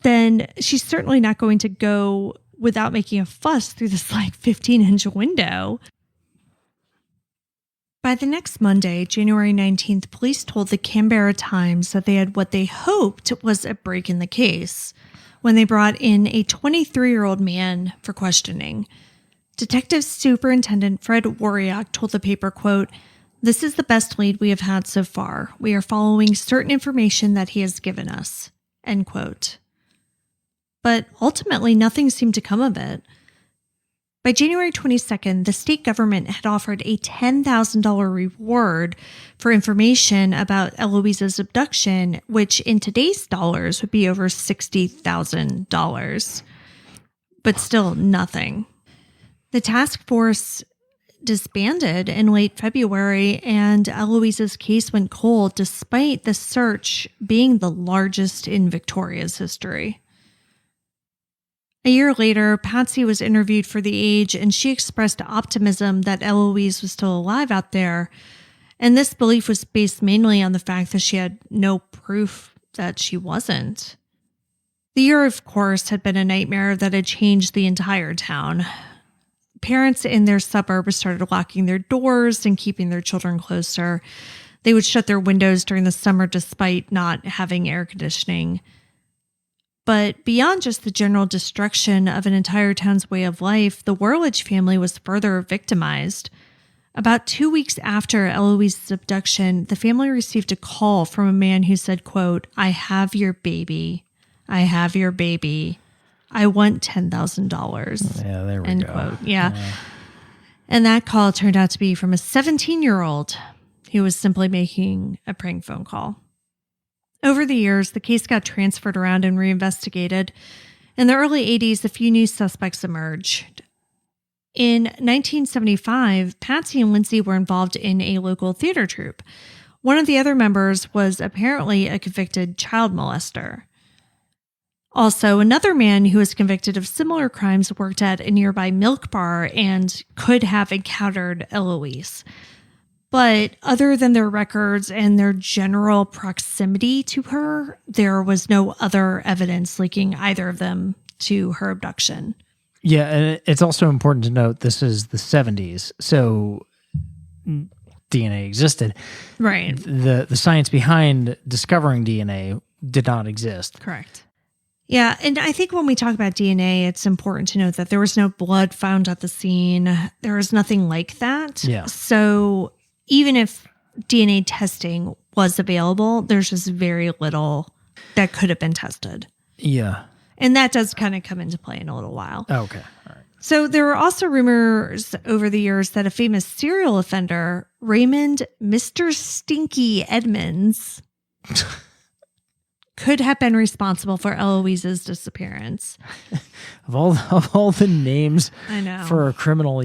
then she's certainly not going to go without making a fuss through this 15-inch window. By the next Monday, January 19th, police told the Canberra Times that they had what they hoped was a break in the case when they brought in a 23-year-old man for questioning. Detective Superintendent Fred Wariak told the paper, quote, "This is the best lead we have had so far. We are following certain information that he has given us," end quote. But ultimately, nothing seemed to come of it. By January 22nd, the state government had offered a $10,000 reward for information about Eloise's abduction, which in today's dollars would be over $60,000. But still nothing. The task force disbanded in late February, and Eloise's case went cold despite the search being the largest in Victoria's history. A year later, Patsy was interviewed for The Age, and she expressed optimism that Eloise was still alive out there. And this belief was based mainly on the fact that she had no proof that she wasn't. The year, of course, had been a nightmare that had changed the entire town. Parents in their suburb started locking their doors and keeping their children closer. They would shut their windows during the summer despite not having air conditioning. But beyond just the general destruction of an entire town's way of life, the Worledge family was further victimized. About 2 weeks after Eloise's abduction, the family received a call from a man who said, quote, "I have your baby. I have your baby. I want $10,000. Yeah, there we end go. Quote. Yeah. And that call turned out to be from a 17-year-old who was simply making a prank phone call. Over the years, the case got transferred around and reinvestigated. In the early 80s, a few new suspects emerged. In 1975, Patsy and Lindsay were involved in a local theater troupe. One of the other members was apparently a convicted child molester. Also, another man who was convicted of similar crimes worked at a nearby milk bar and could have encountered Eloise. But other than their records and their general proximity to her, there was no other evidence linking either of them to her abduction. Yeah, and it's also important to note this is the 70s, so DNA existed. Right. The science behind discovering DNA did not exist. Correct. Yeah, and I think when we talk about DNA, it's important to note that there was no blood found at the scene. There was nothing like that. Yeah. So even if DNA testing was available, there's just very little that could have been tested. Yeah. And that does kind of come into play in a little while. Okay. All right. So there were also rumors over the years that a famous serial offender, Raymond Mr. Stinky Edmonds, could have been responsible for Eloise's disappearance. Of all the names I know. for a criminal,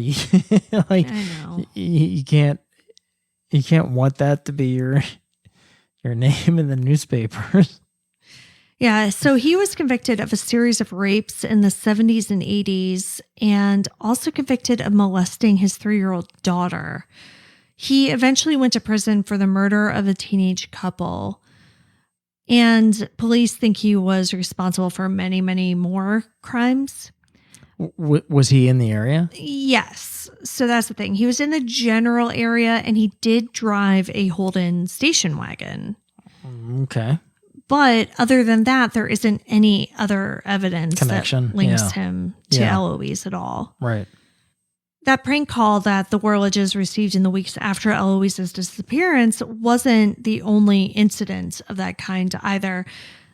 like I know. You can't want that to be your name in the newspapers. Yeah, so he was convicted of a series of rapes in the 70s and 80s and also convicted of molesting his 3-year-old daughter. He eventually went to prison for the murder of a teenage couple. And police think he was responsible for many, many more crimes. Was he in the area? Yes. So that's the thing. He was in the general area and he did drive a Holden station wagon. Okay. But other than that, there isn't any other evidence Connection. that links him to Eloise at all. Right. That prank call that the Worledges received in the weeks after Eloise's disappearance wasn't the only incident of that kind either.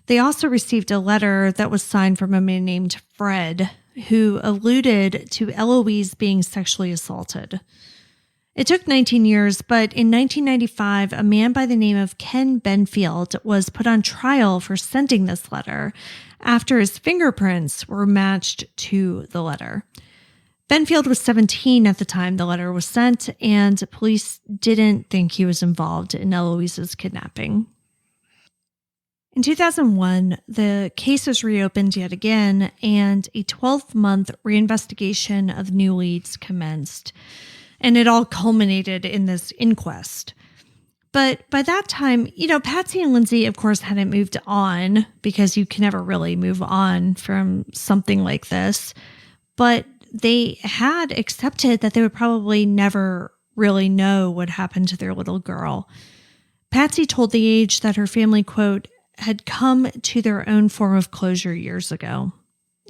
They also received a letter that was signed from a man named Fred, who alluded to Eloise being sexually assaulted. It took 19 years, but in 1995, a man by the name of Ken Benfield was put on trial for sending this letter after his fingerprints were matched to the letter. Benfield was 17 at the time the letter was sent, and police didn't think he was involved in Eloise's kidnapping. In 2001, the case was reopened yet again, and a 12-month reinvestigation of new leads commenced. And it all culminated in this inquest. But by that time, Patsy and Lindsay, of course, hadn't moved on, because you can never really move on from something like this. But they had accepted that they would probably never really know what happened to their little girl. Patsy told The Age that her family, quote, had come to their own form of closure years ago,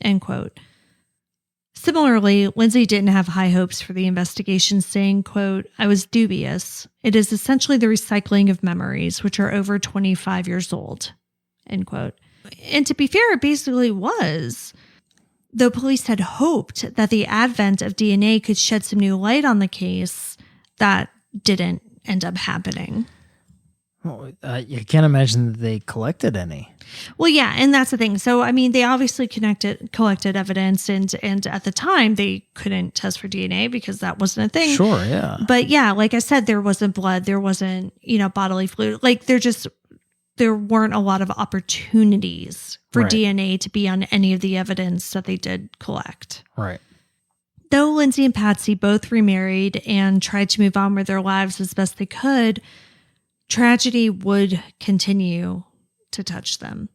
end quote. Similarly, Lindsay didn't have high hopes for the investigation, saying, quote, I was dubious. It is essentially the recycling of memories, which are over 25 years old, end quote. And to be fair, it basically was. Though police had hoped that the advent of DNA could shed some new light on the case, that didn't end up happening. Well, you can't imagine that they collected any. Well, yeah, and that's the thing. So, I mean, they obviously collected evidence, and at the time, they couldn't test for DNA because that wasn't a thing. Sure, yeah. But yeah, like I said, there wasn't blood, there wasn't, bodily fluid. Like, there weren't a lot of opportunities for DNA to be on any of the evidence that they did collect. Right. Though Lindsay and Patsy both remarried and tried to move on with their lives as best they could, tragedy would continue to touch them.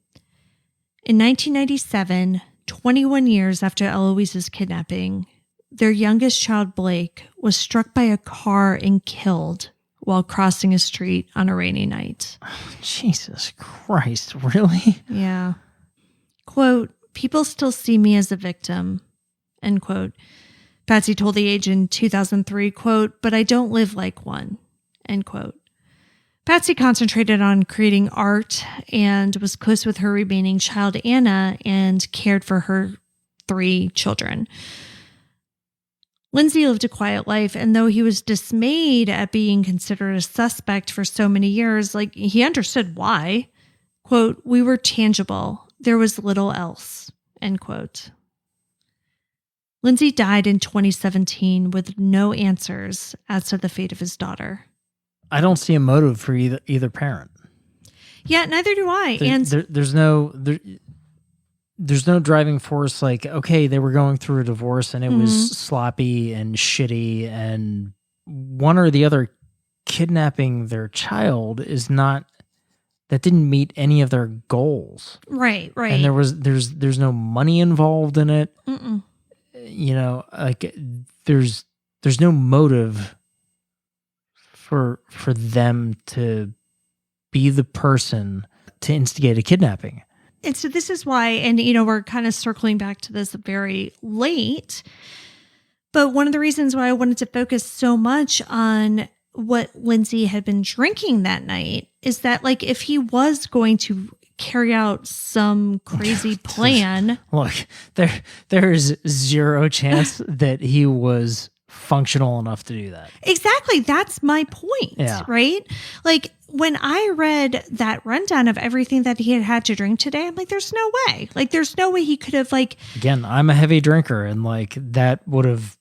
In 1997, 21 years after Eloise's kidnapping, their youngest child, Blake, was struck by a car and killed while crossing a street on a rainy night. Jesus Christ, really? Yeah. Quote, people still see me as a victim, end quote. Patsy told The Age in 2003, quote, but I don't live like one, end quote. Patsy concentrated on creating art and was close with her remaining child, Anna, and cared for her 3 children. Lindsay lived a quiet life, and though he was dismayed at being considered a suspect for so many years, he understood why. Quote, we were tangible. There was little else, end quote. Lindsay died in 2017 with no answers as to the fate of his daughter. I don't see a motive for either parent. Yeah, neither do I. There's no driving force. Like, okay, they were going through a divorce and it was sloppy and shitty, and one or the other kidnapping their child that didn't meet any of their goals. Right. And there's no money involved in it. Mm-mm. There's no motive for them to be the person to instigate a kidnapping. And so this is why, and we're kind of circling back to this very late, but one of the reasons why I wanted to focus so much on what Lindsay had been drinking that night is that, if he was going to carry out some crazy plan. Look, there is zero chance that he was functional enough to do that. Exactly. That's my point, right? When I read that rundown of everything that he had to drink today, I'm like, there's no way. There's no way he could have, Again, I'm a heavy drinker, and, that would have...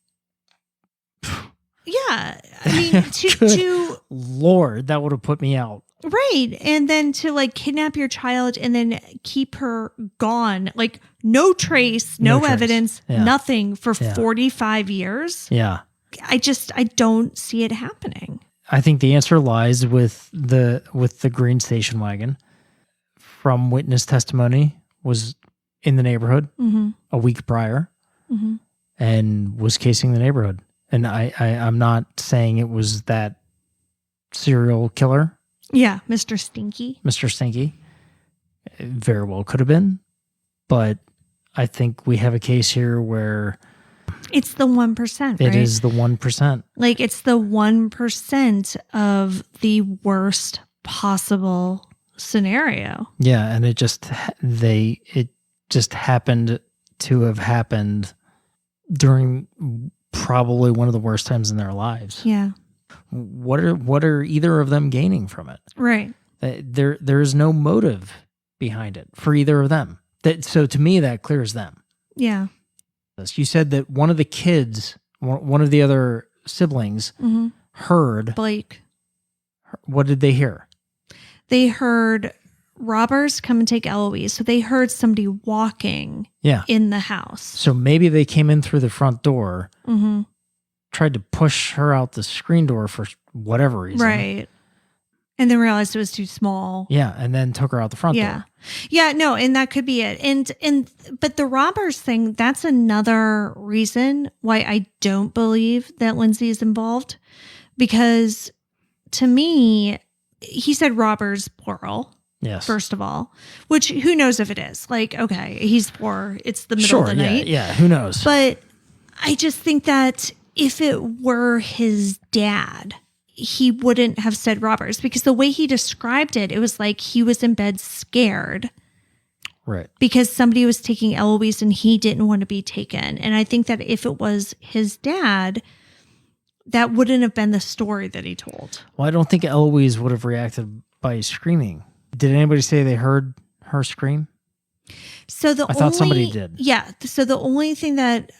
Yeah. I mean, to Lord, that would have put me out. Right. And then to kidnap your child and then keep her gone, no trace, no evidence, nothing for 45 years. Yeah. I don't see it happening. I think the answer lies with the green station wagon. from witness testimony was in the neighborhood Mm-hmm. a week prior Mm-hmm. and was casing the neighborhood. And I'm not saying it was that serial killer, Yeah, Mr. Stinky. Mr. Stinky. It very well could have been. But I think we have a case here where It's the 1%, right? it is the 1%. Like, it's the 1% of the worst possible scenario. Yeah, and it just happened to have happened during probably one of the worst times in their lives. Yeah. What are either of them gaining from it? Right. There is no motive behind it for either of them. So to me, that clears them. Yeah. You said that one of the kids, one of the other siblings, Mm-hmm. heard. Blake. What did they hear? They heard robbers come and take Eloise. So they heard somebody walking in the house. So maybe they came in through the front door, Mm-hmm. tried to push her out the screen door for whatever reason. Right. And then realized it was too small. Yeah, and then took her out the front door. Yeah, no, and that could be it. But the robbers thing, that's another reason why I don't believe that Lindsay is involved. Because to me, he said robbers plural. Yes. First of all, which who knows if it is. Like, okay, he's poor. It's the middle of the night. Yeah, who knows? But I just think that if it were his dad, he wouldn't have said robbers, because the way he described it, it was like he was in bed scared. Right. Because somebody was taking Eloise and he didn't want to be taken. And I think that if it was his dad, that wouldn't have been the story that he told. Well, I don't think Eloise would have reacted by screaming. Did anybody say they heard her scream? So I thought somebody did. Yeah. So the only thing that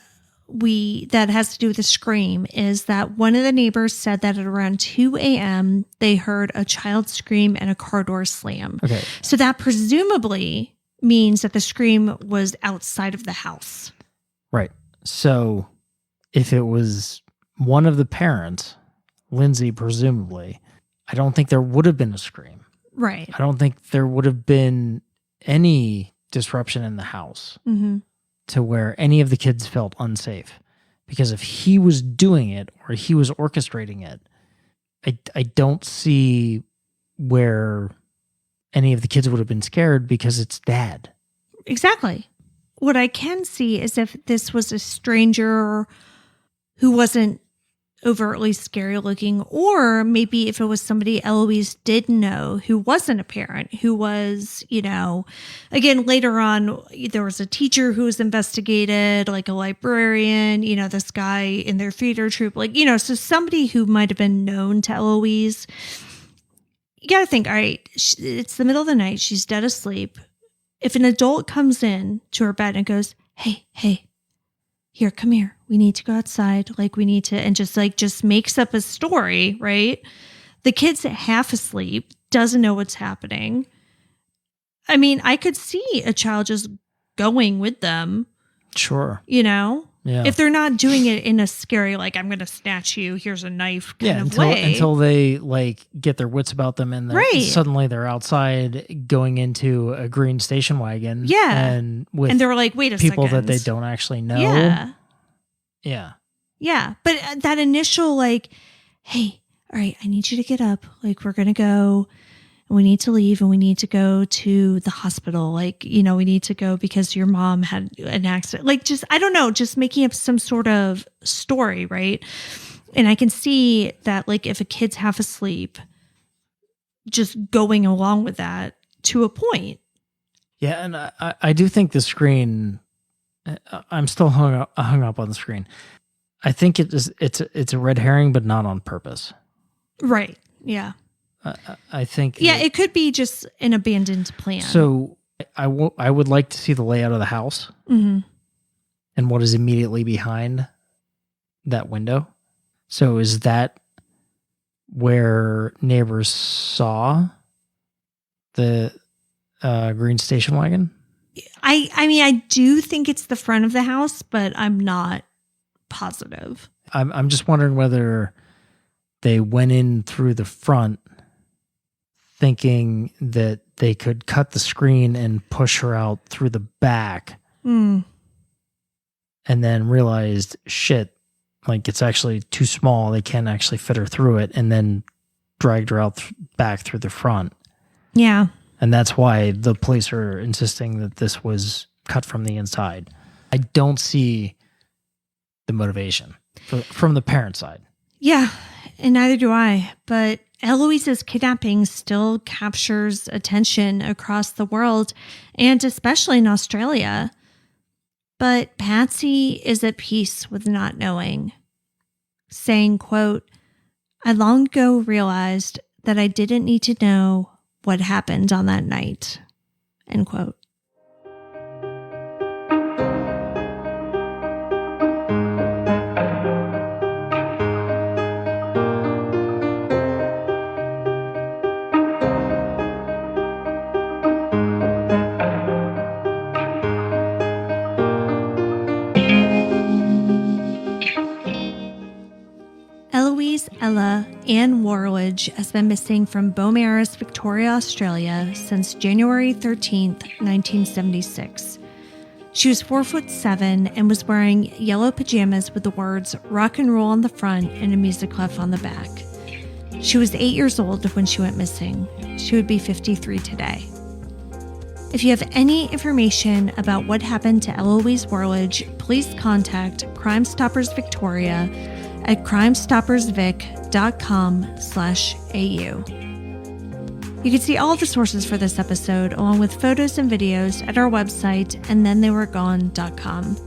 has to do with the scream is that one of the neighbors said that at around 2 a.m. they heard a child scream and a car door slam. Okay. So that presumably means that the scream was outside of the house. Right. So if it was one of the parents, Lindsay presumably, I don't think there would have been a scream. Right. I don't think there would have been any disruption in the house. Mm-hmm. To where any of the kids felt unsafe. Because if he was doing it or he was orchestrating it, I don't see where any of the kids would have been scared, because it's dad. Exactly. What I can see is if this was a stranger who wasn't overtly scary looking, or maybe if it was somebody Eloise did know who wasn't a parent, who was, again, later on, there was a teacher who was investigated, like a librarian, this guy in their theater troupe, so somebody who might have been known to Eloise. You got to think, all right, it's the middle of the night. She's dead asleep. If an adult comes in to her bed and goes, hey, here, come here. We need to go outside. We need to, and just makes up a story, right? The kid's half asleep, doesn't know what's happening. I mean, I could see a child just going with them. Sure. Yeah. If they're not doing it in a scary, I'm going to snatch you, here's a knife kind of way. Until they get their wits about them and suddenly they're outside going into a green station wagon. Yeah. And they're like, wait a people second. that they don't actually know. Yeah. Yeah. Yeah. But that initial, hey, all right, I need you to get up. We're going to go and we need to leave and we need to go to the hospital. We need to go because your mom had an accident. I don't know, just making up some sort of story, right? And I can see that, if a kid's half asleep, just going along with that to a point. Yeah, and I do think the screen, I'm still hung up on the screen. I think it's a red herring, but not on purpose. Right. Yeah. I think. Yeah, it could be just an abandoned plan. So I would like to see the layout of the house. Mm-hmm. And what is immediately behind that window. So is that where neighbors saw the green station wagon? I mean, I do think it's the front of the house, but I'm not positive. I'm just wondering whether they went in through the front thinking that they could cut the screen and push her out through the back. And then realized, shit, like it's actually too small. They can't actually fit her through it. And then dragged her out back through the front. Yeah. And that's why the police are insisting that this was cut from the inside. I don't see the motivation from the parent side. Yeah, and neither do I. But Eloise's kidnapping still captures attention across the world, and especially in Australia. But Patsy is at peace with not knowing, saying, quote, "I long ago realized that I didn't need to know what happened on that night," end quote. Eloise Ella Ann Worledge has been missing from Beaumaris, Victoria, Australia since January 13th, 1976. She was 4'7" and was wearing yellow pajamas with the words rock and roll on the front and a music clef on the back. She was 8 years old when she went missing. She would be 53 today. If you have any information about what happened to Eloise Worledge, please contact Crime Stoppers Victoria at crimestoppersvic.com/au. You can see all the sources for this episode, along with photos and videos, at our website, andthentheyweregone.com.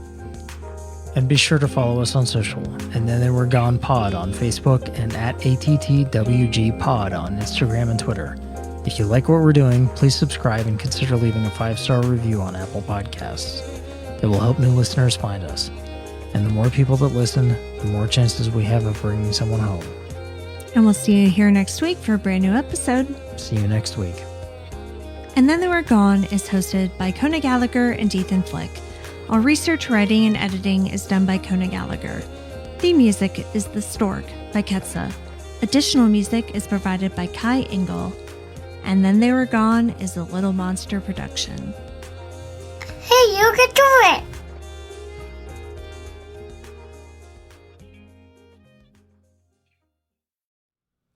And be sure to follow us on social, And Then They Were Gone Pod on Facebook and at ATTWG Pod on Instagram and Twitter. If you like what we're doing, please subscribe and consider leaving a 5-star review on Apple Podcasts. It will help new listeners find us. And the more people that listen, the more chances we have of bringing someone home. And we'll see you here next week for a brand new episode. See you next week. And Then They Were Gone is hosted by Kona Gallagher and Ethan Flick. All research, writing, and editing is done by Kona Gallagher. Theme music is The Stork by Ketsa. Additional music is provided by Kai Engel. And Then They Were Gone is a Little Monster production. Hey, you can do it!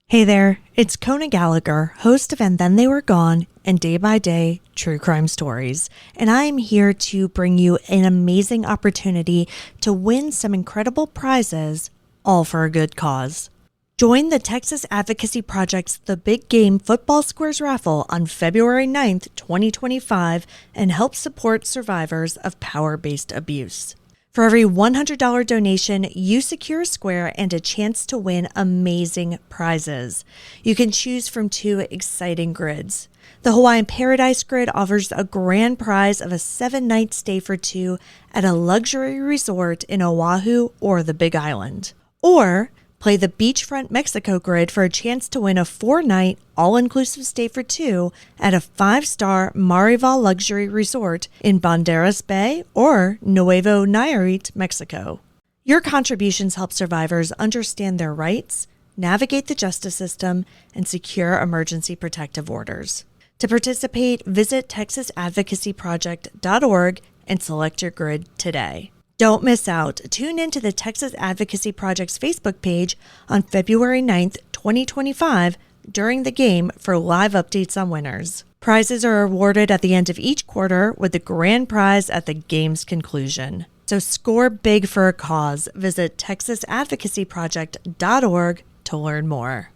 Hey there, it's Kona Gallagher, host of And Then They Were Gone and Day by Day True Crime Stories. And I am here to bring you an amazing opportunity to win some incredible prizes, all for a good cause. Join the Texas Advocacy Project's The Big Game Football Squares raffle on February 9th, 2025, and help support survivors of power-based abuse. For every $100 donation, you secure a square and a chance to win amazing prizes. You can choose from 2 exciting grids. The Hawaiian Paradise Grid offers a grand prize of a 7-night stay for 2 at a luxury resort in Oahu or the Big Island. Or play the Beachfront Mexico Grid for a chance to win a 4-night, all-inclusive stay for 2 at a 5-star Marival luxury resort in Banderas Bay or Nuevo Nayarit, Mexico. Your contributions help survivors understand their rights, navigate the justice system, and secure emergency protective orders. To participate, visit texasadvocacyproject.org and select your grid today. Don't miss out. Tune in to the Texas Advocacy Project's Facebook page on February 9th, 2025 during the game for live updates on winners. Prizes are awarded at the end of each quarter with the grand prize at the game's conclusion. So score big for a cause. Visit texasadvocacyproject.org to learn more.